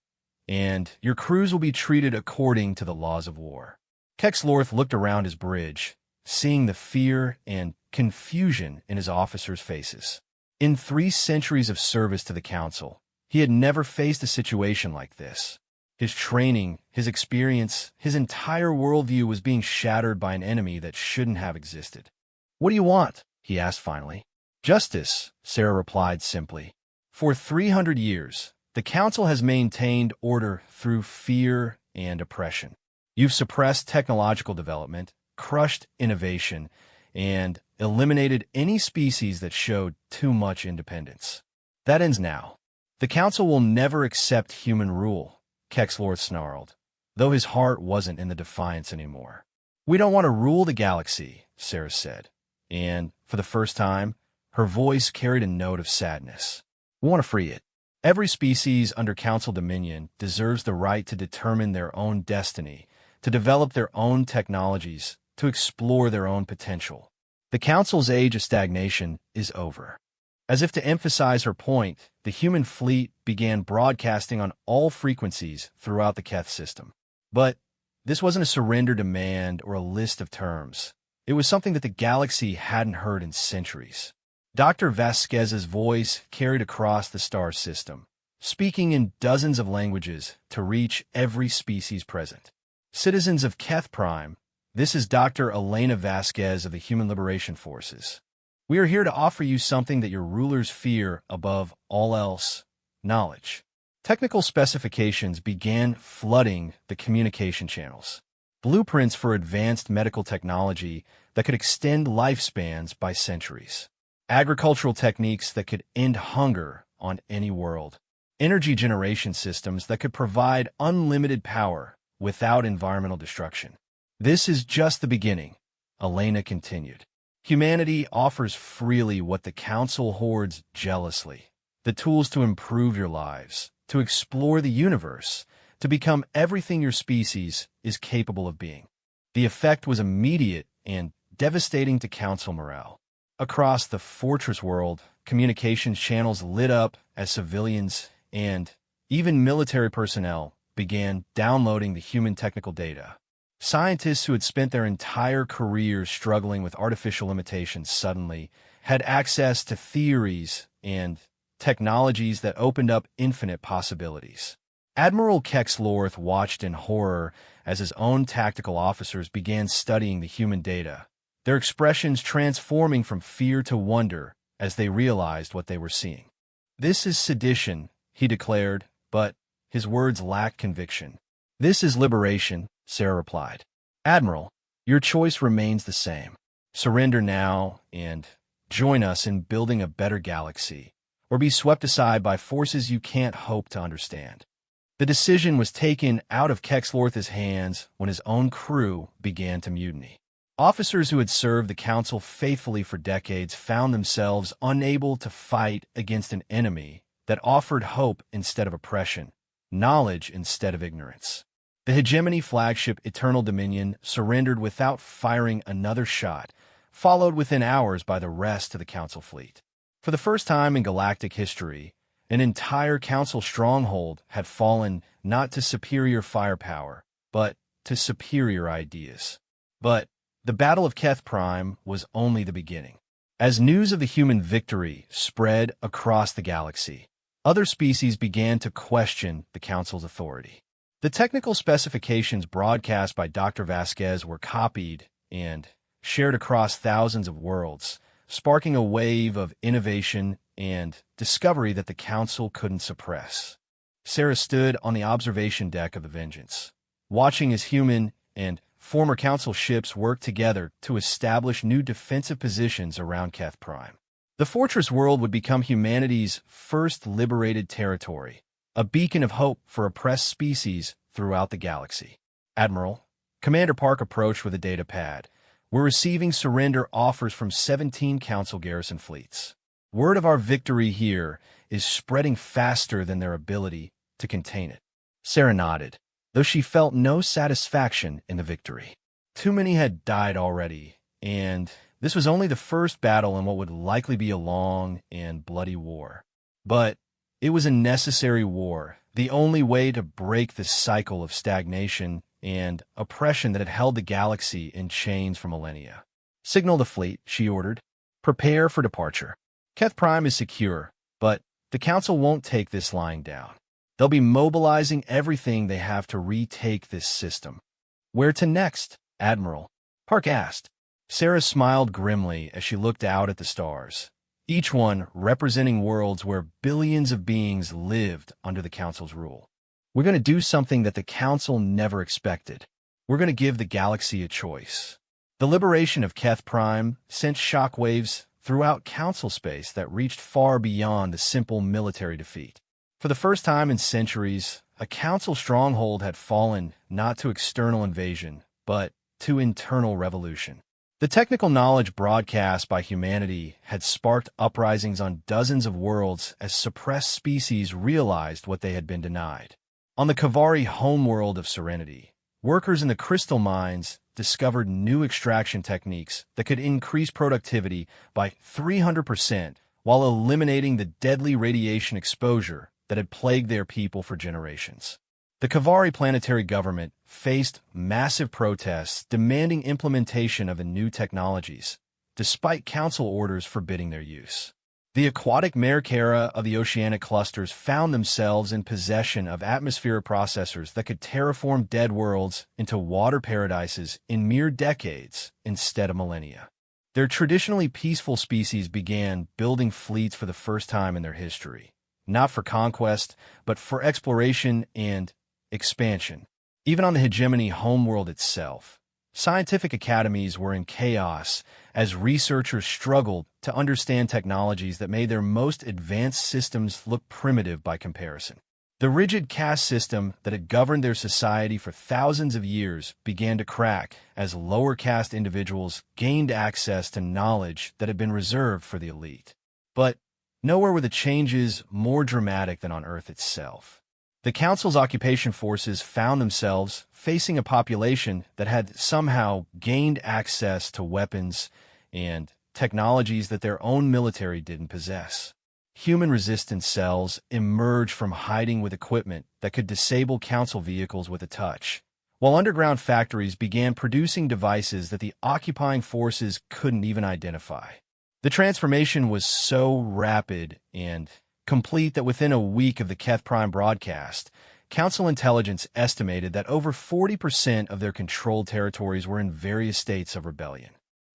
and your crews will be treated according to the laws of war. Kexlorth looked around his bridge, seeing the fear and confusion in his officers' faces. In 3 centuries of service to the Council, he had never faced a situation like this. His training, his experience, his entire worldview was being shattered by an enemy that shouldn't have existed. What do you want? He asked finally. Justice, Sarah replied simply. For 300 years, the Council has maintained order through fear and oppression. You've suppressed technological development, crushed innovation, and eliminated any species that showed too much independence. That ends now. The Council will never accept human rule, Kexlorth snarled, though his heart wasn't in the defiance anymore. We don't want to rule the galaxy, Sarah said, and, for the first time, her voice carried a note of sadness. We want to free it. Every species under Council dominion deserves the right to determine their own destiny, to develop their own technologies, to explore their own potential. The Council's age of stagnation is over. As if to emphasize her point, the human fleet began broadcasting on all frequencies throughout the Keth system. But this wasn't a surrender demand or a list of terms. It was something that the galaxy hadn't heard in centuries. Dr. Vasquez's voice carried across the star system, speaking in dozens of languages to reach every species present. Citizens of Keth Prime, this is Dr. Elena Vasquez of the Human Liberation Forces. We are here to offer you something that your rulers fear above all else, knowledge. Technical specifications began flooding the communication channels. Blueprints for advanced medical technology that could extend lifespans by centuries. Agricultural techniques that could end hunger on any world. Energy generation systems that could provide unlimited power without environmental destruction. This is just the beginning, Elena continued. Humanity offers freely what the Council hoards jealously. The tools to improve your lives, to explore the universe, to become everything your species is capable of being. The effect was immediate and devastating to council morale. Across the fortress world, communications channels lit up as civilians and even military personnel began downloading the human technical data. Scientists who had spent their entire careers struggling with artificial limitations suddenly had access to theories and technologies that opened up infinite possibilities. Admiral Kexlorth watched in horror as his own tactical officers began studying the human data, their expressions transforming from fear to wonder as they realized what they were seeing. "This is sedition," he declared, but his words lacked conviction. "This is liberation," Sarah replied. "Admiral, your choice remains the same. Surrender now and join us in building a better galaxy, or be swept aside by forces you can't hope to understand." The decision was taken out of Kexlorth's hands when his own crew began to mutiny. Officers who had served the Council faithfully for decades found themselves unable to fight against an enemy that offered hope instead of oppression, knowledge instead of ignorance. The hegemony flagship Eternal Dominion surrendered without firing another shot, followed within hours by the rest of the Council fleet. For the first time in galactic history, an entire Council stronghold had fallen not to superior firepower, but to superior ideas. But the Battle of Keth Prime was only the beginning. As news of the human victory spread across the galaxy, other species began to question the Council's authority. The technical specifications broadcast by Dr. Vasquez were copied and shared across thousands of worlds, sparking a wave of innovation and discovery that the Council couldn't suppress. Sarah stood on the observation deck of the Vengeance, watching as human and former Council ships worked together to establish new defensive positions around Keth Prime. The fortress world would become humanity's first liberated territory, a beacon of hope for oppressed species throughout the galaxy. "Admiral," Commander Park approached with a data pad, "we're receiving surrender offers from 17 Council garrison fleets. Word of our victory here is spreading faster than their ability to contain it." Sarah nodded, though she felt no satisfaction in the victory. Too many had died already, and this was only the first battle in what would likely be a long and bloody war. But it was a necessary war, the only way to break the cycle of stagnation and oppression that had held the galaxy in chains for millennia. "Signal the fleet," she ordered. "Prepare for departure. Keth Prime is secure, but the Council won't take this lying down. They'll be mobilizing everything they have to retake this system." "Where to next, Admiral?" Park asked. Sarah smiled grimly as she looked out at the stars, each one representing worlds where billions of beings lived under the Council's rule. "We're going to do something that the Council never expected. We're going to give the galaxy a choice." The liberation of Keth Prime sent shockwaves throughout Council space that reached far beyond the simple military defeat. For the first time in centuries, a Council stronghold had fallen not to external invasion, but to internal revolution. The technical knowledge broadcast by humanity had sparked uprisings on dozens of worlds as suppressed species realized what they had been denied. On the Kavari homeworld of Serenity, workers in the crystal mines discovered new extraction techniques that could increase productivity by 300% while eliminating the deadly radiation exposure that had plagued their people for generations. The Kavari planetary government faced massive protests demanding implementation of the new technologies, despite Council orders forbidding their use. The aquatic Merkera of the oceanic clusters found themselves in possession of atmospheric processors that could terraform dead worlds into water paradises in mere decades instead of millennia. Their traditionally peaceful species began building fleets for the first time in their history, not for conquest, but for exploration and expansion. Even on the hegemony homeworld itself, scientific academies were in chaos as researchers struggled to understand technologies that made their most advanced systems look primitive by comparison. The rigid caste system that had governed their society for thousands of years began to crack as lower caste individuals gained access to knowledge that had been reserved for the elite. But nowhere were the changes more dramatic than on Earth itself. The Council's occupation forces found themselves facing a population that had somehow gained access to weapons and technologies that their own military didn't possess. Human resistance cells emerged from hiding with equipment that could disable Council vehicles with a touch, while underground factories began producing devices that the occupying forces couldn't even identify. The transformation was so rapid and complete that within a week of the Keth Prime broadcast, Council intelligence estimated that over 40% of their controlled territories were in various states of rebellion.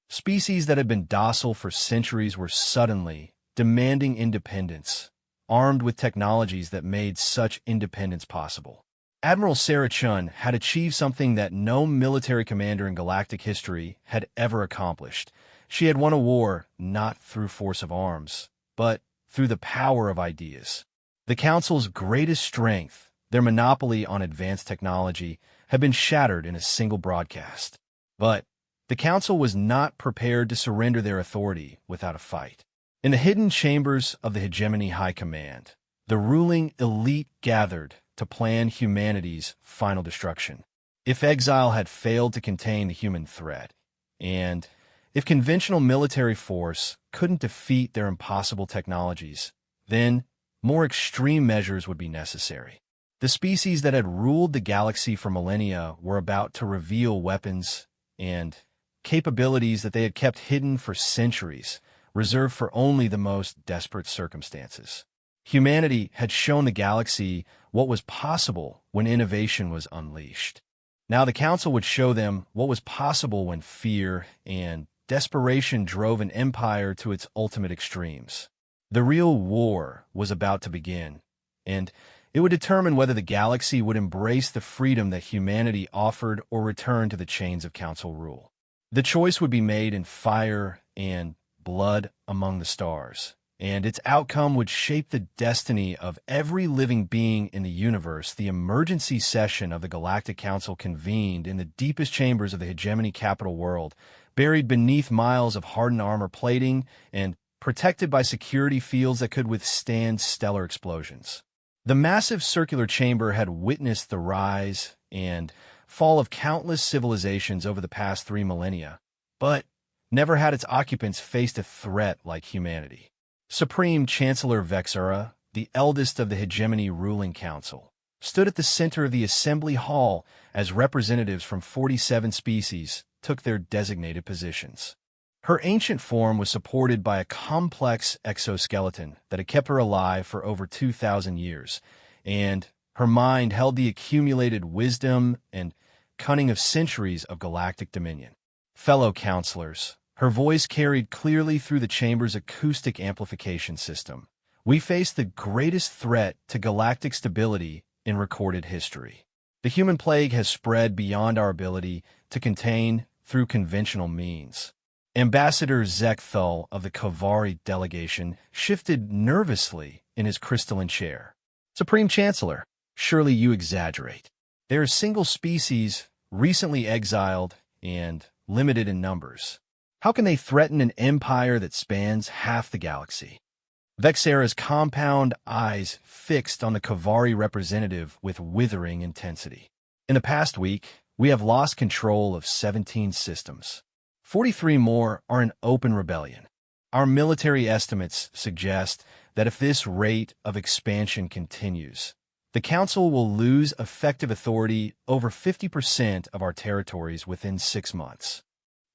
Species that had been docile for centuries were suddenly demanding independence, armed with technologies that made such independence possible. Admiral Sarah Chun had achieved something that no military commander in galactic history had ever accomplished. She had won a war not through force of arms, but through the power of ideas. The Council's greatest strength, their monopoly on advanced technology, had been shattered in a single broadcast. But the Council was not prepared to surrender their authority without a fight. In the hidden chambers of the Hegemony High Command, the ruling elite gathered to plan humanity's final destruction. If exile had failed to contain the human threat, and if conventional military force couldn't defeat their impossible technologies, then more extreme measures would be necessary. The species that had ruled the galaxy for millennia were about to reveal weapons and capabilities that they had kept hidden for centuries, reserved for only the most desperate circumstances. Humanity had shown the galaxy what was possible when innovation was unleashed. Now the Council would show them what was possible when fear and desperation drove an empire to its ultimate extremes. The real war was about to begin, and it would determine whether the galaxy would embrace the freedom that humanity offered or return to the chains of Council rule. The choice would be made in fire and blood among the stars, and its outcome would shape the destiny of every living being in the universe. The emergency session of the Galactic Council convened in the deepest chambers of the Hegemony capital world, buried beneath miles of hardened armor plating and protected by security fields that could withstand stellar explosions. The massive circular chamber had witnessed the rise and fall of countless civilizations over the past 3 millennia, but never had its occupants faced a threat like humanity. Supreme Chancellor Vexura, the eldest of the Hegemony ruling council, stood at the center of the assembly hall as representatives from 47 species took their designated positions. Her ancient form was supported by a complex exoskeleton that had kept her alive for over 2,000 years, and her mind held the accumulated wisdom and cunning of centuries of galactic dominion. Fellow counselors, her voice carried clearly through the chamber's acoustic amplification system. We face the greatest threat to galactic stability in recorded history. The human plague has spread beyond our ability to contain through conventional means. Ambassador Zek Thul of the Kavari delegation shifted nervously in his crystalline chair. Supreme Chancellor, surely you exaggerate. They are single species, recently exiled, and limited in numbers. How can they threaten an empire that spans half the galaxy? Vexera's compound eyes fixed on the Kavari representative with withering intensity. In the past week, we have lost control of 17 systems. 43 more are in open rebellion. Our military estimates suggest that if this rate of expansion continues, the Council will lose effective authority over 50% of our territories within 6 months.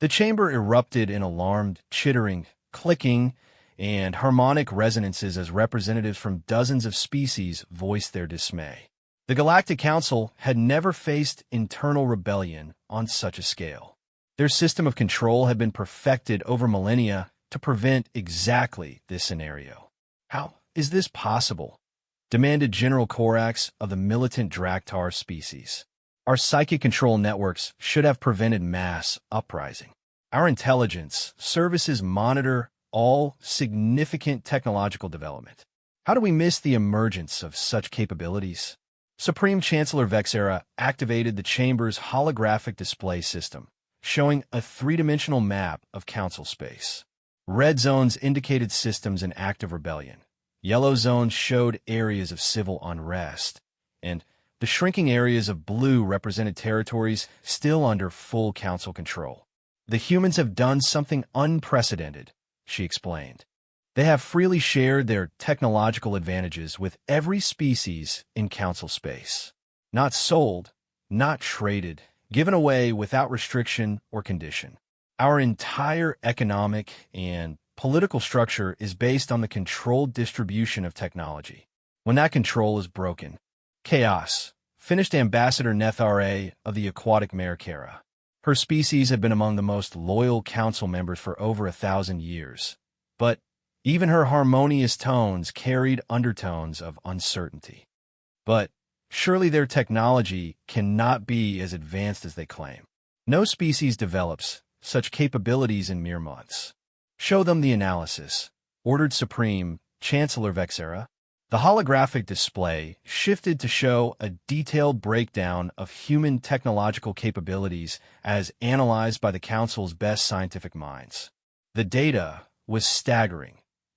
The chamber erupted in alarmed, chittering, clicking, and harmonic resonances as representatives from dozens of species voiced their dismay. The Galactic Council had never faced internal rebellion on such a scale. Their system of control had been perfected over millennia to prevent exactly this scenario. How is this possible? Demanded General Korax of the militant Draktar species. Our psychic control networks should have prevented mass uprising. Our intelligence services monitor all significant technological development. How do we miss the emergence of such capabilities? Supreme Chancellor Vexera activated the chamber's holographic display system, showing a 3-dimensional map of Council space. Red zones indicated systems in active rebellion. Yellow zones showed areas of civil unrest. and the shrinking areas of blue represented territories still under full council control. The humans have done something unprecedented, she explained. They have freely shared their technological advantages with every species in council space. Not sold, not traded, given away without restriction or condition. Our entire economic and political structure is based on the controlled distribution of technology. When that control is broken, chaos, finished Ambassador Nethra of the aquatic Merkera. Her species had been among the most loyal council members for over 1,000 years, but even her harmonious tones carried undertones of uncertainty. But surely their technology cannot be as advanced as they claim. No species develops such capabilities in mere months. Show them the analysis, ordered Supreme Chancellor Vexera. The holographic display shifted to show a detailed breakdown of human technological capabilities as analyzed by the Council's best scientific minds. The data was staggering.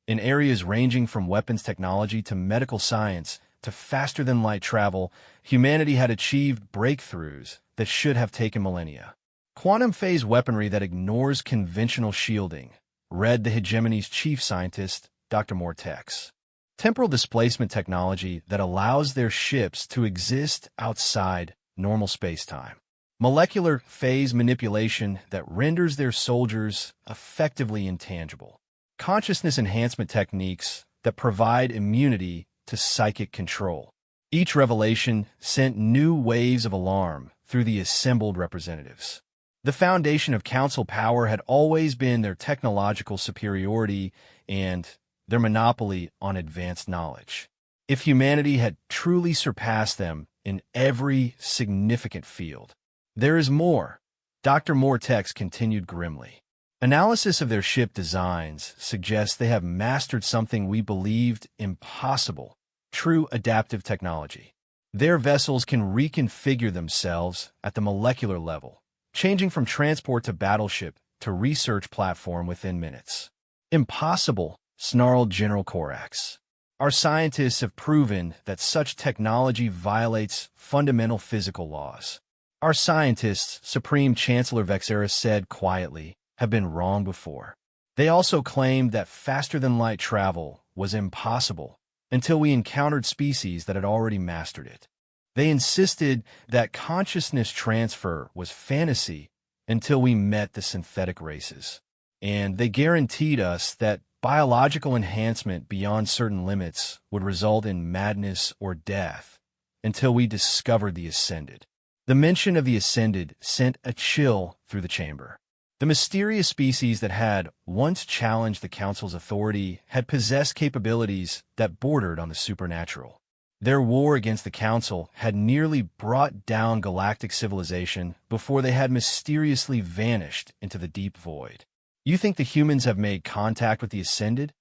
In areas ranging from weapons technology to medical science to faster-than-light travel, humanity had achieved breakthroughs that should have taken millennia. Quantum phase weaponry that ignores conventional shielding, read the hegemony's chief scientist, Dr. Mortex. Temporal displacement technology that allows their ships to exist outside normal space-time. Molecular phase manipulation that renders their soldiers effectively intangible. Consciousness enhancement techniques that provide immunity to psychic control. Each revelation sent new waves of alarm through the assembled representatives. The foundation of council power had always been their technological superiority and their monopoly on advanced knowledge. If humanity had truly surpassed them in every significant field. There is more, Dr. Mortex continued grimly. Analysis of their ship designs suggests they have mastered something we believed impossible, true adaptive technology. Their vessels can reconfigure themselves at the molecular level, changing from transport to battleship to research platform within minutes. Impossible, snarled General Corax. Our scientists have proven that such technology violates fundamental physical laws. Our scientists, Supreme Chancellor Vexera said quietly, have been wrong before. They also claimed that faster-than-light travel was impossible until we encountered species that had already mastered it. They insisted that consciousness transfer was fantasy until we met the synthetic races. And they guaranteed us that biological enhancement beyond certain limits would result in madness or death until we discovered the Ascended. The mention of the Ascended sent a chill through the chamber. The mysterious species that had once challenged the Council's authority had possessed capabilities that bordered on the supernatural. Their war against the Council had nearly brought down galactic civilization before they had mysteriously vanished into the deep void. You think the humans have made contact with the Ascended?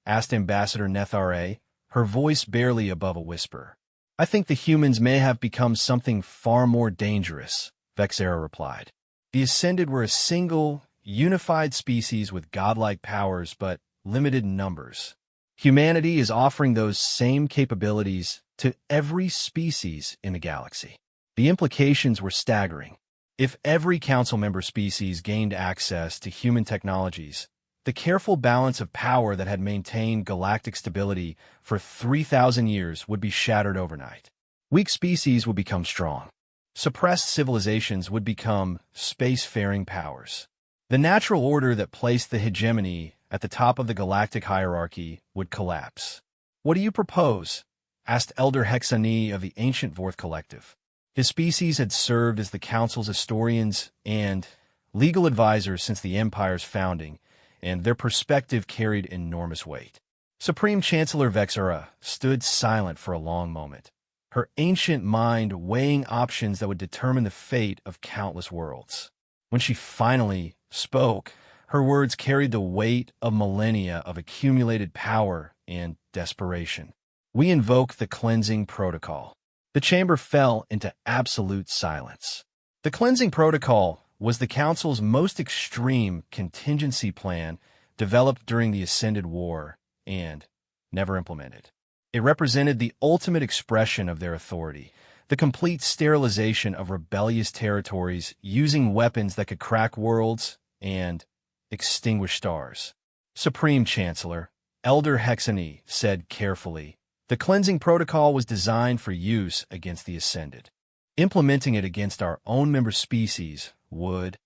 Asked Ambassador Nethra, her voice barely above a whisper. I think the humans may have become something far more dangerous, Vexera replied. The Ascended were a single, unified species with godlike powers but limited numbers. Humanity is offering those same capabilities to every species in the galaxy. The implications were staggering. If every council member species gained access to human technologies, the careful balance of power that had maintained galactic stability for 3,000 years would be shattered overnight. Weak species would become strong. Suppressed civilizations would become spacefaring powers. The natural order that placed the hegemony at the top of the galactic hierarchy would collapse. What do you propose? Asked Elder Hexani of the Ancient Vorth Collective. His species had served as the Council's historians and legal advisors since the Empire's founding, and their perspective carried enormous weight. Supreme Chancellor Vexera stood silent for a long moment, her ancient mind weighing options that would determine the fate of countless worlds. When she finally spoke, her words carried the weight of millennia of accumulated power and desperation. We invoke the cleansing protocol. The chamber fell into absolute silence. The cleansing protocol was the Council's most extreme contingency plan developed during the Ascended War and never implemented. It represented the ultimate expression of their authority, the complete sterilization of rebellious territories using weapons that could crack worlds and extinguish stars. Supreme Chancellor, Elder Hexany said carefully, the cleansing protocol was designed for use against the Ascended. Implementing it against our own member species would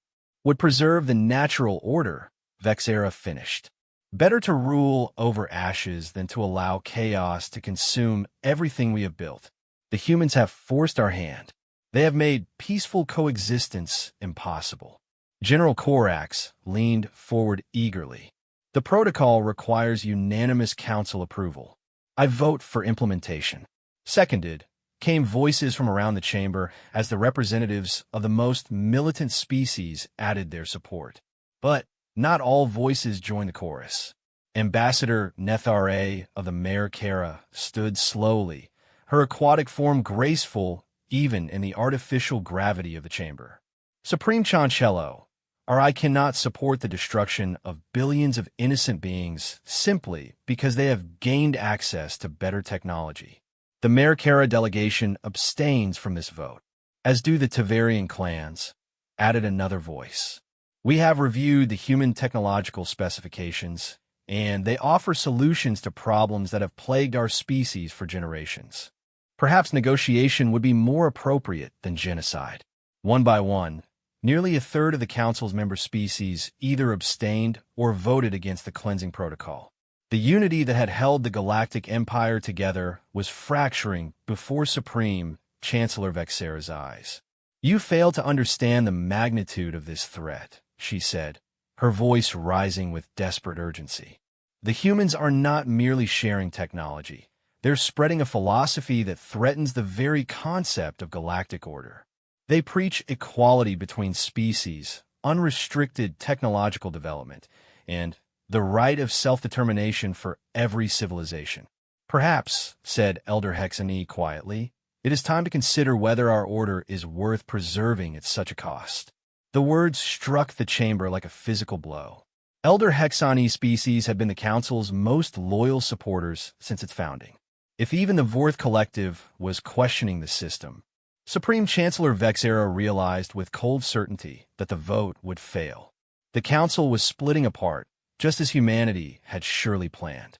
preserve the natural order, Vexera finished. Better to rule over ashes than to allow chaos to consume everything we have built. The humans have forced our hand. They have made peaceful coexistence impossible. General Korax leaned forward eagerly. The protocol requires unanimous council approval. I vote for implementation. Seconded, came voices from around the chamber as the representatives of the most militant species added their support. But not all voices joined the chorus. Ambassador Nethare of the Mare Kara stood slowly, her aquatic form graceful even in the artificial gravity of the chamber. Supreme Chancello, or I cannot support the destruction of billions of innocent beings simply because they have gained access to better technology. The Mare Kara delegation abstains from this vote, as do the Tavarian clans, added another voice. We have reviewed the human technological specifications, and they offer solutions to problems that have plagued our species for generations. Perhaps negotiation would be more appropriate than genocide. One by one, nearly a third of the Council's member species either abstained or voted against the cleansing protocol. The unity that had held the Galactic Empire together was fracturing before Supreme Chancellor Vexera's eyes. You fail to understand the magnitude of this threat, she said, her voice rising with desperate urgency. The humans are not merely sharing technology. They're spreading a philosophy that threatens the very concept of galactic order. They preach equality between species, unrestricted technological development, and the right of self-determination for every civilization. Perhaps, said Elder Hexany quietly, it is time to consider whether our order is worth preserving at such a cost. The words struck the chamber like a physical blow. Elder Hexany's species had been the Council's most loyal supporters since its founding. If even the Vorth Collective was questioning the system, Supreme Chancellor Vexera realized with cold certainty that the vote would fail. The Council was splitting apart, just as humanity had surely planned.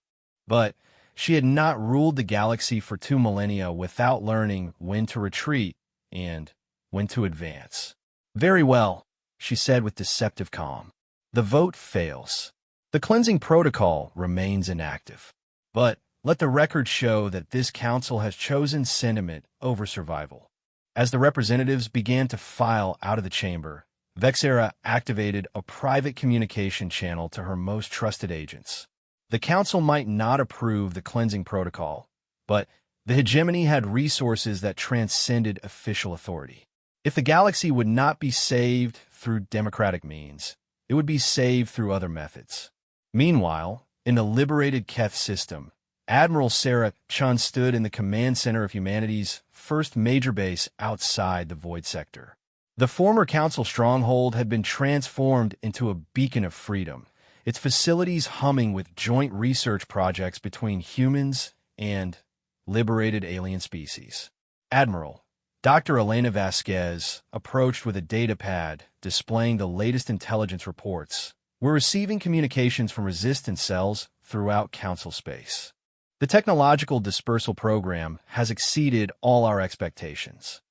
But she had not ruled the galaxy for 2 millennia without learning when to retreat and when to advance. Very well, she said with deceptive calm. The vote fails. The cleansing protocol remains inactive. But let the record show that this Council has chosen sentiment over survival. As the representatives began to file out of the chamber, Vexera activated a private communication channel to her most trusted agents. The Council might not approve the cleansing protocol, but the hegemony had resources that transcended official authority. If the galaxy would not be saved through democratic means, it would be saved through other methods. Meanwhile, in the liberated Keth system, Admiral Sarah Chun stood in the command center of humanity's first major base outside the Void Sector. The former Council stronghold had been transformed into a beacon of freedom, its facilities humming with joint research projects between humans and liberated alien species. Admiral Dr. Elena Vasquez approached with a datapad displaying the latest intelligence reports. We're receiving communications from resistance cells throughout Council space. The technological dispersal program has exceeded all our expectations.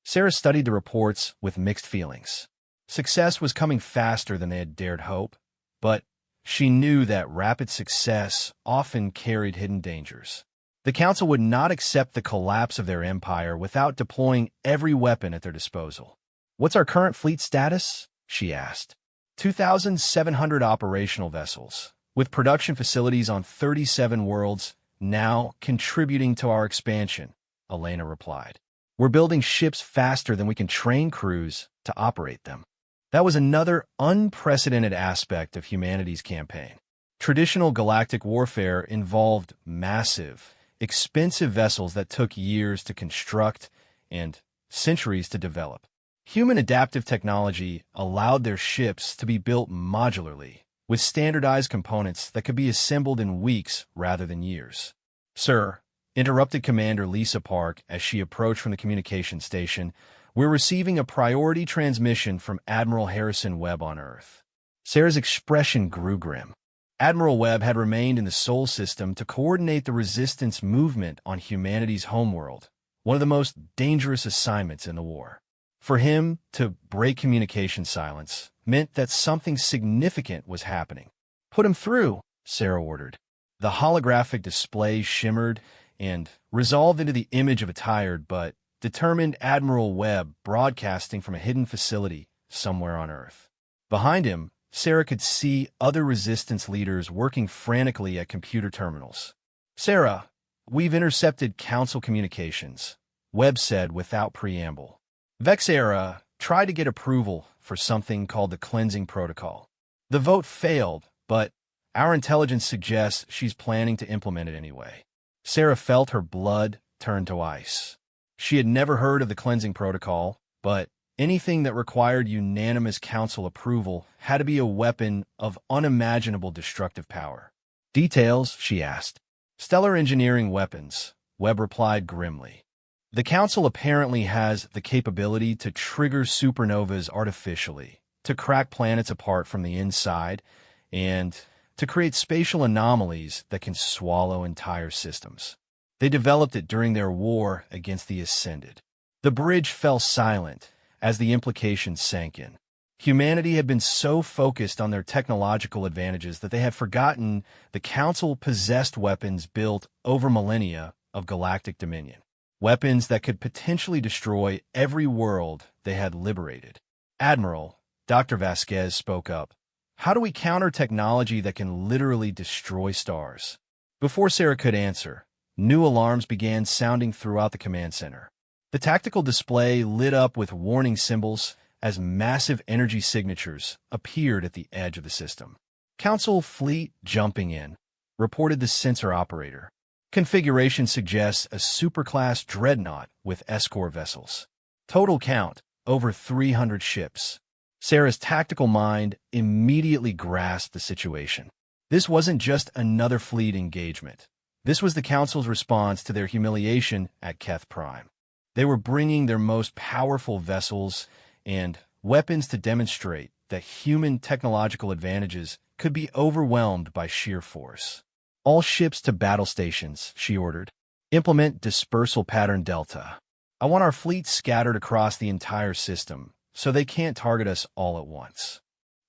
Sarah studied the reports with mixed feelings. Success was coming faster than they had dared hope, but she knew that rapid success often carried hidden dangers. The Council would not accept the collapse of their empire without deploying every weapon at their disposal. What's our current fleet status? She asked. 2,700 operational vessels, with production facilities on 37 worlds, now contributing to our expansion, Elena replied. We're building ships faster than we can train crews to operate them. That was another unprecedented aspect of humanity's campaign. Traditional galactic warfare involved massive, expensive vessels that took years to construct and centuries to develop. Human adaptive technology allowed their ships to be built modularly, with standardized components that could be assembled in weeks rather than years. Sir, interrupted Commander Lisa Park as she approached from the communication station. "We're receiving a priority transmission from Admiral Harrison Webb on Earth." Sarah's expression grew grim. Admiral Webb had remained in the Sol system to coordinate the resistance movement on humanity's homeworld, one of the most dangerous assignments in the war. For him to break communication silence meant that something significant was happening. "Put him through," Sarah ordered. The holographic display shimmered and resolved into the image of a tired but determined Admiral Webb broadcasting from a hidden facility somewhere on Earth. Behind him, Sarah could see other resistance leaders working frantically at computer terminals. "Sarah, we've intercepted Council communications," Webb said without preamble. "Vexera tried to get approval for something called the Cleansing Protocol. The vote failed, but our intelligence suggests she's planning to implement it anyway." Sarah felt her blood turn to ice. She had never heard of the Cleansing Protocol, but anything that required unanimous Council approval had to be a weapon of unimaginable destructive power. "Details?" she asked. "Stellar engineering weapons," Webb replied grimly. "The Council apparently has the capability to trigger supernovas artificially, to crack planets apart from the inside, and to create spatial anomalies that can swallow entire systems. They developed it during their war against the Ascended." The bridge fell silent as the implications sank in. Humanity had been so focused on their technological advantages that they had forgotten the Council possessed weapons built over millennia of galactic dominion. Weapons that could potentially destroy every world they had liberated. "Admiral," Dr. Vasquez spoke up, "how do we counter technology that can literally destroy stars?" Before Sarah could answer, new alarms began sounding throughout the command center. The tactical display lit up with warning symbols as massive energy signatures appeared at the edge of the system. "Council fleet jumping in," reported the sensor operator. "Configuration suggests a superclass dreadnought with escort vessels. Total count, over 300 ships." Sarah's tactical mind immediately grasped the situation. This wasn't just another fleet engagement. This was the Council's response to their humiliation at Keth Prime. They were bringing their most powerful vessels and weapons to demonstrate that human technological advantages could be overwhelmed by sheer force. "All ships to battle stations," she ordered. "Implement dispersal pattern Delta. I want our fleet scattered across the entire system so they can't target us all at once."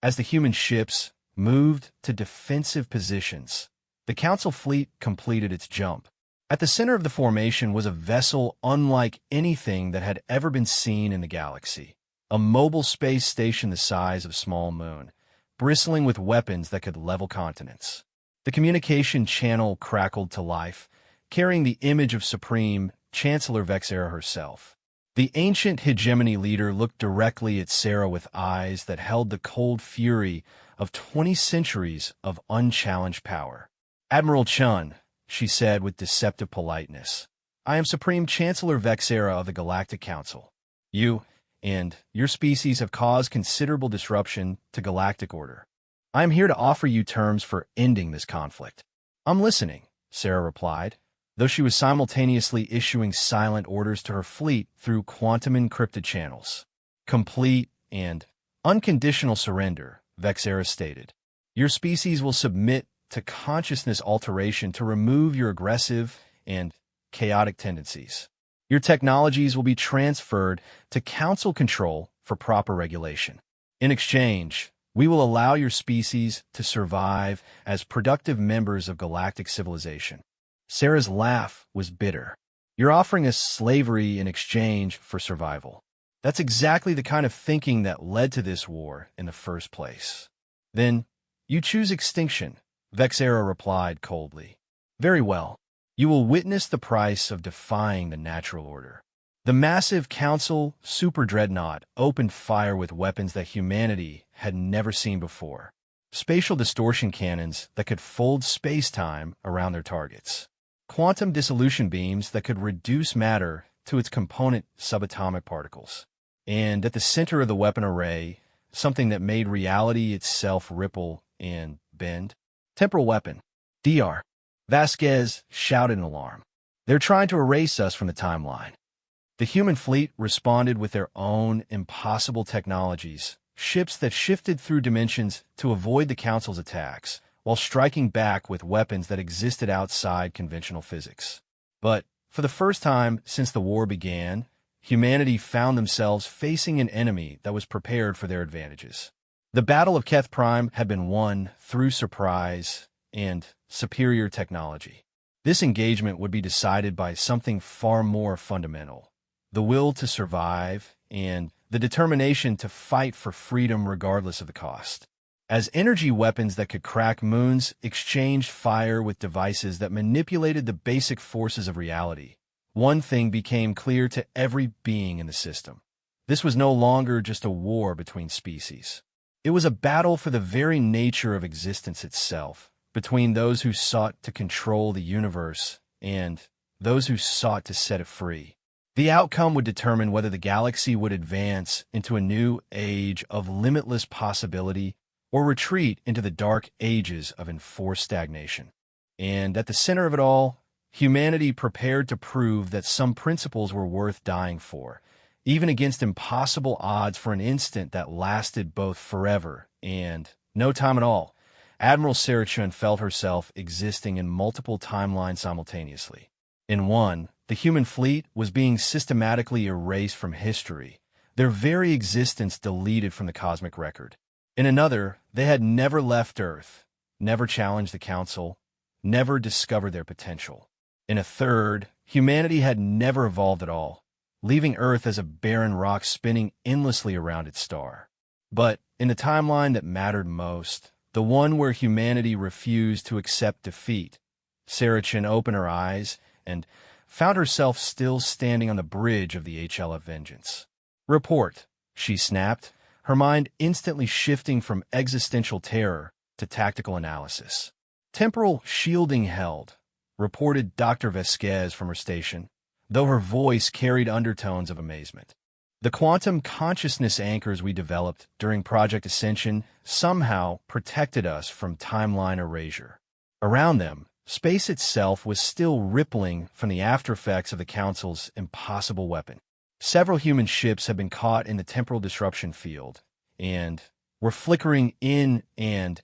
As the human ships moved to defensive positions, the Council fleet completed its jump. At the center of the formation was a vessel unlike anything that had ever been seen in the galaxy. A mobile space station the size of a small moon, bristling with weapons that could level continents. The communication channel crackled to life, carrying the image of Supreme Chancellor Vexera herself. The ancient hegemony leader looked directly at Sarah with eyes that held the cold fury of 20 centuries of unchallenged power. "Admiral Chun," she said with deceptive politeness, "I am Supreme Chancellor Vexera of the Galactic Council. You and your species have caused considerable disruption to galactic order. I am here to offer you terms for ending this conflict." "I'm listening," Sarah replied, though she was simultaneously issuing silent orders to her fleet through quantum-encrypted channels. "Complete and unconditional surrender," Vexera stated. "Your species will submit to consciousness alteration to remove your aggressive and chaotic tendencies. Your technologies will be transferred to Council control for proper regulation. In exchange, we will allow your species to survive as productive members of galactic civilization." Sarah's laugh was bitter. "You're offering us slavery in exchange for survival. That's exactly the kind of thinking that led to this war in the first place." "Then you choose extinction," Vexera replied coldly. "Very well. You will witness the price of defying the natural order." The massive Council super dreadnought opened fire with weapons that humanity had never seen before. Spatial distortion cannons that could fold space-time around their targets. Quantum dissolution beams that could reduce matter to its component subatomic particles. And at the center of the weapon array, something that made reality itself ripple and bend. "Temporal weapon. DR." Vasquez shouted in alarm. They're trying to erase us from the timeline. The human fleet responded with their own impossible technologies, ships that shifted through dimensions to avoid the Council's attacks, while striking back with weapons that existed outside conventional physics. But, for the first time since the war began, humanity found themselves facing an enemy that was prepared for their advantages. The Battle of Keth Prime had been won through surprise and superior technology. This engagement would be decided by something far more fundamental: the will to survive and the determination to fight for freedom regardless of the cost. As energy weapons that could crack moons exchanged fire with devices that manipulated the basic forces of reality, one thing became clear to every being in the system. This was no longer just a war between species. It was a battle for the very nature of existence itself, between those who sought to control the universe and those who sought to set it free. The outcome would determine whether the galaxy would advance into a new age of limitless possibility or retreat into the dark ages of enforced stagnation. And at the center of it all, humanity prepared to prove that some principles were worth dying for, even against impossible odds for an instant that lasted both forever and no time at all. Admiral Sarachun felt herself existing in multiple timelines simultaneously. In one, the human fleet was being systematically erased from history, their very existence deleted from the cosmic record. In another, they had never left Earth, never challenged the Council, never discovered their potential. In a third, humanity had never evolved at all, leaving Earth as a barren rock spinning endlessly around its star. But in the timeline that mattered most, the one where humanity refused to accept defeat, Sarachun opened her eyes and found herself still standing on the bridge of the HLF Vengeance. "Report," she snapped, her mind instantly shifting from existential terror to tactical analysis. "Temporal shielding held," reported Dr. Vasquez from her station, though her voice carried undertones of amazement. "The quantum consciousness anchors we developed during Project Ascension somehow protected us from timeline erasure. Around them, space itself was still rippling from the aftereffects of the Council's impossible weapon. Several human ships had been caught in the temporal disruption field and were flickering in and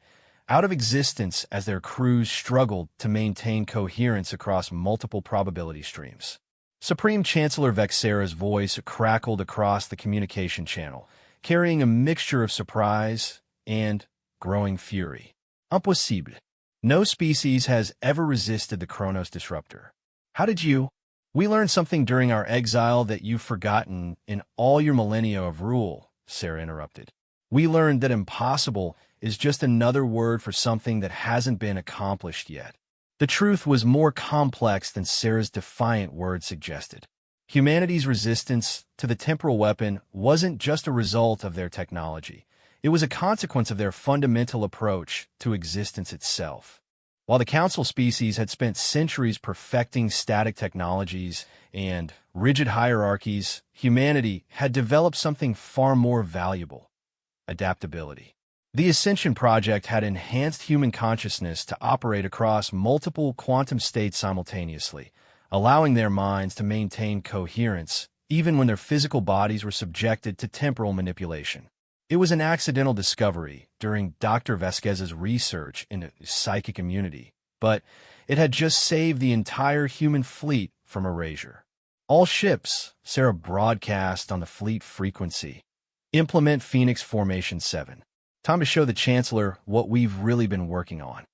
out of existence as their crews struggled to maintain coherence across multiple probability streams. Supreme Chancellor Vexera's voice crackled across the communication channel, carrying a mixture of surprise and growing fury. "Impossible. No species has ever resisted the Chronos disruptor. How did you? We learned something during our exile that you've forgotten in all your millennia of rule," Sarah interrupted. "We learned that impossible is just another word for something that hasn't been accomplished yet." The truth was more complex than Sarah's defiant words suggested. Humanity's resistance to the temporal weapon wasn't just a result of their technology. It was a consequence of their fundamental approach to existence itself. While the Council species had spent centuries perfecting static technologies and rigid hierarchies, humanity had developed something far more valuable: adaptability. The Ascension Project had enhanced human consciousness to operate across multiple quantum states simultaneously, allowing their minds to maintain coherence even when their physical bodies were subjected to temporal manipulation. It was an accidental discovery during Dr. Vasquez's research into psychic immunity, but it had just saved the entire human fleet from erasure. "All ships," Sarah broadcast on the fleet frequency, "implement Phoenix Formation 7. Time to show the Chancellor what we've really been working on."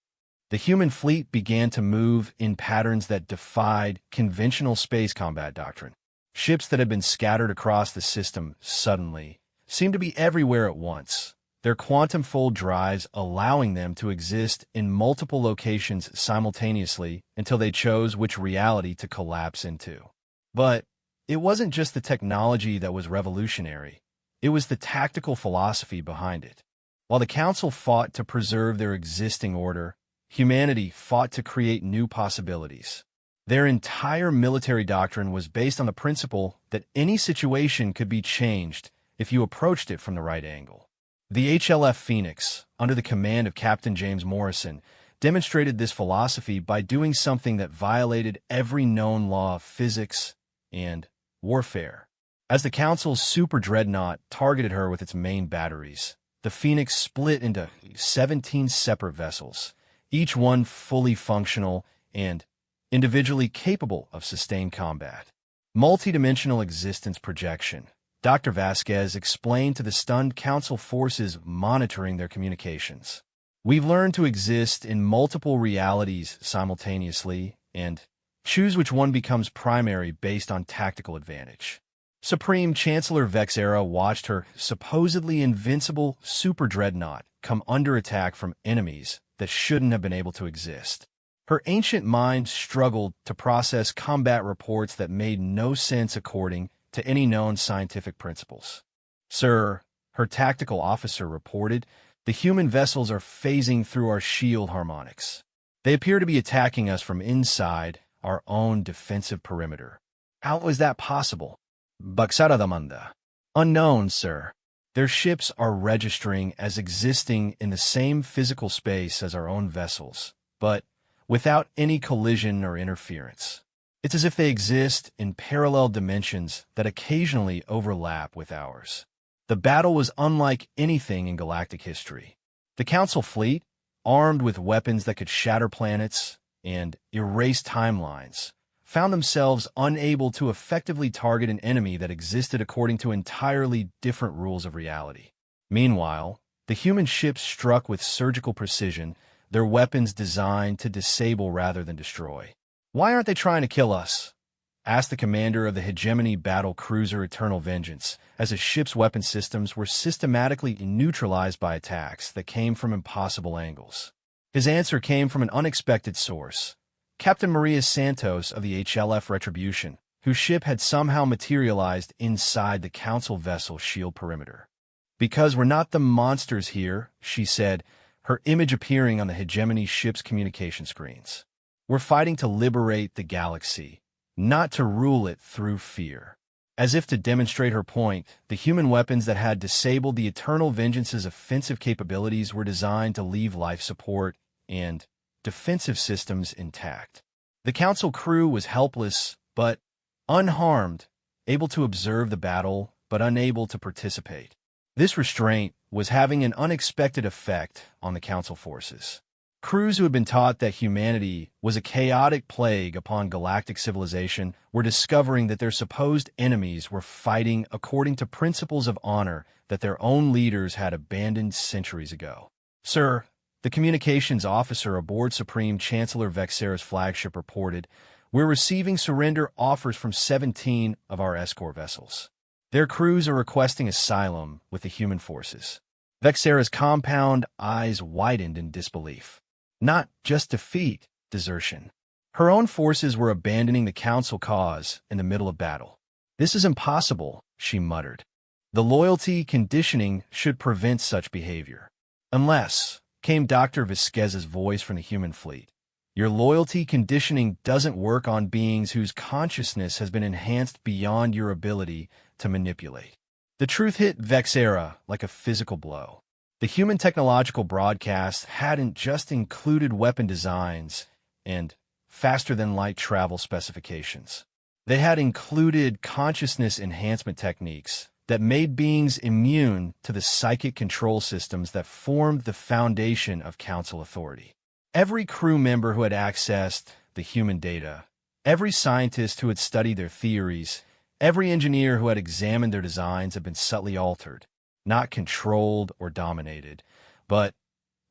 The human fleet began to move in patterns that defied conventional space combat doctrine. Ships that had been scattered across the system suddenly seemed to be everywhere at once, their quantum-fold drives allowing them to exist in multiple locations simultaneously until they chose which reality to collapse into. But it wasn't just the technology that was revolutionary, it was the tactical philosophy behind it. While the Council fought to preserve their existing order, humanity fought to create new possibilities. Their entire military doctrine was based on the principle that any situation could be changed if you approached it from the right angle. The HLF Phoenix, under the command of Captain James Morrison, demonstrated this philosophy by doing something that violated every known law of physics and warfare. As the Council's super dreadnought targeted her with its main batteries, the Phoenix split into 17 separate vessels, each one fully functional and individually capable of sustained combat. Multidimensional existence projection. Dr. Vasquez explained to the stunned Council forces monitoring their communications. We've learned to exist in multiple realities simultaneously and choose which one becomes primary based on tactical advantage. Supreme Chancellor Vexera watched her supposedly invincible super dreadnought come under attack from enemies that shouldn't have been able to exist. Her ancient mind struggled to process combat reports that made no sense according to any known scientific principles. Sir, her tactical officer reported, the human vessels are phasing through our shield harmonics. They appear to be attacking us from inside our own defensive perimeter. How is that possible? Baxara demanda. Unknown, sir. Their ships are registering as existing in the same physical space as our own vessels, but without any collision or interference. It's as if they exist in parallel dimensions that occasionally overlap with ours. The battle was unlike anything in galactic history. The Council fleet, armed with weapons that could shatter planets and erase timelines, found themselves unable to effectively target an enemy that existed according to entirely different rules of reality. Meanwhile, the human ships struck with surgical precision, their weapons designed to disable rather than destroy. "Why aren't they trying to kill us?" asked the commander of the hegemony battle cruiser Eternal Vengeance, as his ship's weapon systems were systematically neutralized by attacks that came from impossible angles. His answer came from an unexpected source. Captain Maria Santos of the HLF Retribution, whose ship had somehow materialized inside the Council vessel shield perimeter. "Because we're not the monsters here," she said, her image appearing on the hegemony ship's communication screens. "We're fighting to liberate the galaxy, not to rule it through fear." As if to demonstrate her point, the human weapons that had disabled the Eternal Vengeance's offensive capabilities were designed to leave life support and defensive systems intact. The Council crew was helpless, but unharmed, able to observe the battle, but unable to participate. This restraint was having an unexpected effect on the Council forces. Crews who had been taught that humanity was a chaotic plague upon galactic civilization were discovering that their supposed enemies were fighting according to principles of honor that their own leaders had abandoned centuries ago. "Sir," the communications officer aboard Supreme Chancellor Vexera's flagship reported, "we're receiving surrender offers from 17 of our escort vessels. Their crews are requesting asylum with the human forces." Vexera's compound eyes widened in disbelief. Not just defeat, desertion. Her own forces were abandoning the Council cause in the middle of battle. "This is impossible," she muttered. "The loyalty conditioning should prevent such behavior. Unless," came Dr. Vasquez's voice from the human fleet, "your loyalty conditioning doesn't work on beings whose consciousness has been enhanced beyond your ability to manipulate." The truth hit Vexera like a physical blow. The human technological broadcast hadn't just included weapon designs and faster-than-light travel specifications. They had included consciousness enhancement techniques that made beings immune to the psychic control systems that formed the foundation of Council authority. Every crew member who had accessed the human data, every scientist who had studied their theories, every engineer who had examined their designs had been subtly altered, not controlled or dominated, but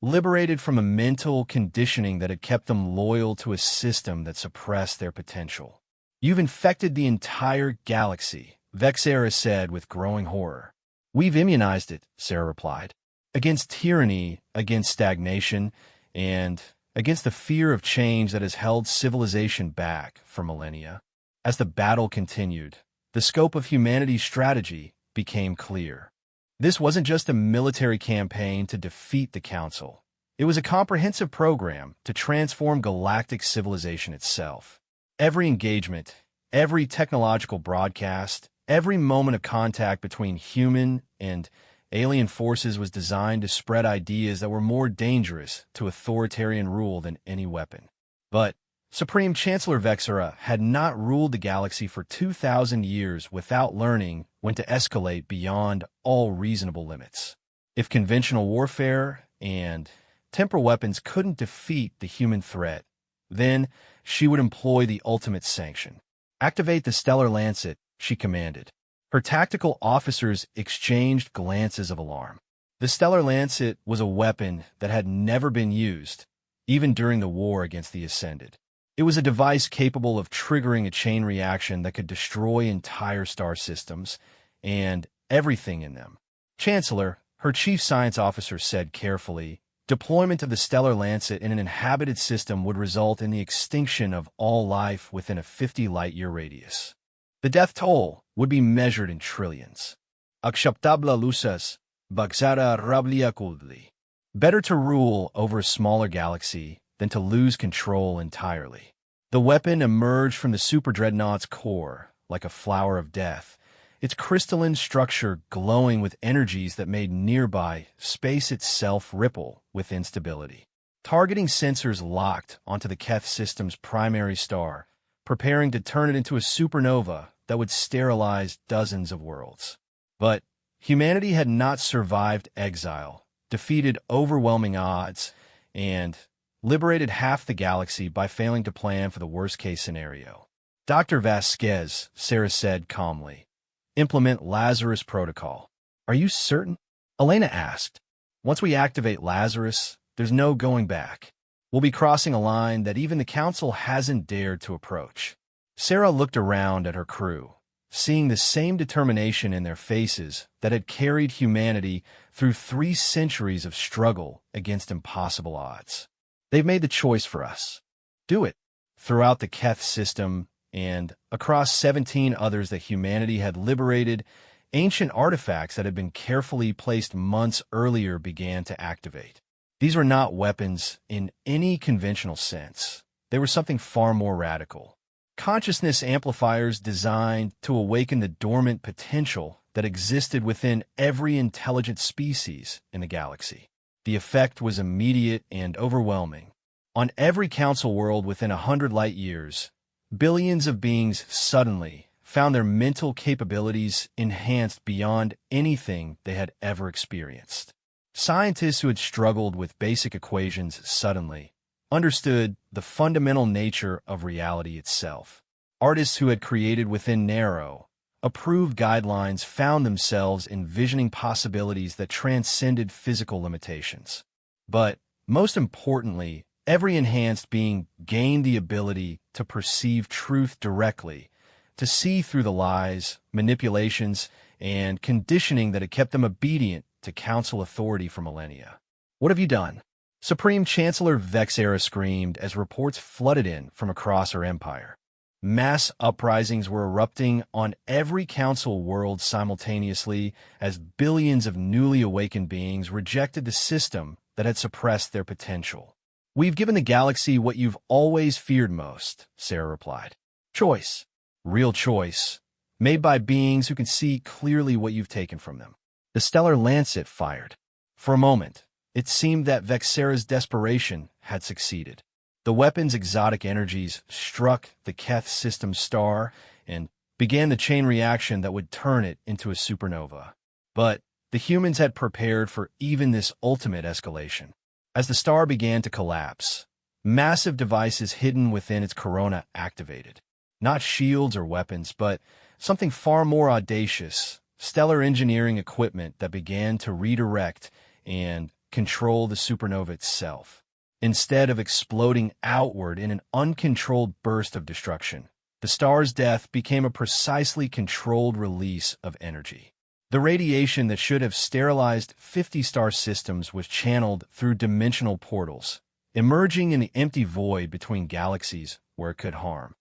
liberated from a mental conditioning that had kept them loyal to a system that suppressed their potential. "You've infected the entire galaxy," Vexera said with growing horror. "We've immunized it," Sarah replied, "against tyranny, against stagnation, and against the fear of change that has held civilization back for millennia." As the battle continued, the scope of humanity's strategy became clear. This wasn't just a military campaign to defeat the Council. It was a comprehensive program to transform galactic civilization itself. Every engagement, every technological broadcast, every moment of contact between human and Alien Forces was designed to spread ideas that were more dangerous to authoritarian rule than any weapon. But Supreme Chancellor Vexera had not ruled the galaxy for 2,000 years without learning when to escalate beyond all reasonable limits. If conventional warfare and temporal weapons couldn't defeat the human threat, then she would employ the ultimate sanction. Activate the Stellar Lancet, she commanded. Her tactical officers exchanged glances of alarm. The Stellar Lancet was a weapon that had never been used, even during the war against the Ascended. It was a device capable of triggering a chain reaction that could destroy entire star systems and everything in them. Chancellor, her chief science officer said carefully, deployment of the Stellar Lancet in an inhabited system would result in the extinction of all life within a 50-light-year radius. The death toll would be measured in trillions. Acceptabla lusas, baxara rablia kudli. Better to rule over a smaller galaxy than to lose control entirely. The weapon emerged from the superdreadnought's core like a flower of death, its crystalline structure glowing with energies that made nearby space itself ripple with instability. Targeting sensors locked onto the Keth system's primary star, preparing to turn it into a supernova that would sterilize dozens of worlds. But humanity had not survived exile, defeated overwhelming odds, and liberated half the galaxy by failing to plan for the worst-case scenario. Dr. Vasquez, Sarah said calmly, implement Lazarus Protocol. Are you certain? Elena asked. Once we activate Lazarus, there's no going back. We'll be crossing a line that even the Council hasn't dared to approach. Sarah looked around at her crew, seeing the same determination in their faces that had carried humanity through 3 centuries of struggle against impossible odds. They've made the choice for us. Do it. Throughout the Keth system and across 17 others that humanity had liberated, ancient artifacts that had been carefully placed months earlier began to activate. These were not weapons in any conventional sense. They were something far more radical. Consciousness amplifiers designed to awaken the dormant potential that existed within every intelligent species in the galaxy. The effect was immediate and overwhelming. On every council world within 100 light years, billions of beings suddenly found their mental capabilities enhanced beyond anything they had ever experienced. Scientists who had struggled with basic equations suddenly understood the fundamental nature of reality itself. Artists who had created within narrow, approved guidelines found themselves envisioning possibilities that transcended physical limitations. But, most importantly, every enhanced being gained the ability to perceive truth directly, to see through the lies, manipulations, and conditioning that had kept them obedient to council authority for millennia. What have you done? Supreme Chancellor Vexera screamed as reports flooded in from across her empire. Mass uprisings were erupting on every council world simultaneously as billions of newly awakened beings rejected the system that had suppressed their potential. We've given the galaxy what you've always feared most, Sarah replied. Choice. Real choice. Made by beings who can see clearly what you've taken from them. The Stellar Lancet fired. For a moment, it seemed that Vexera's desperation had succeeded. The weapon's exotic energies struck the Keth system star and began the chain reaction that would turn it into a supernova. But the humans had prepared for even this ultimate escalation. As the star began to collapse, massive devices hidden within its corona activated. Not shields or weapons, but something far more audacious, stellar engineering equipment that began to redirect and control the supernova itself. Instead of exploding outward in an uncontrolled burst of destruction, the star's death became a precisely controlled release of energy. The radiation that should have sterilized 50 star systems was channeled through dimensional portals, emerging in the empty void between galaxies where it could harm.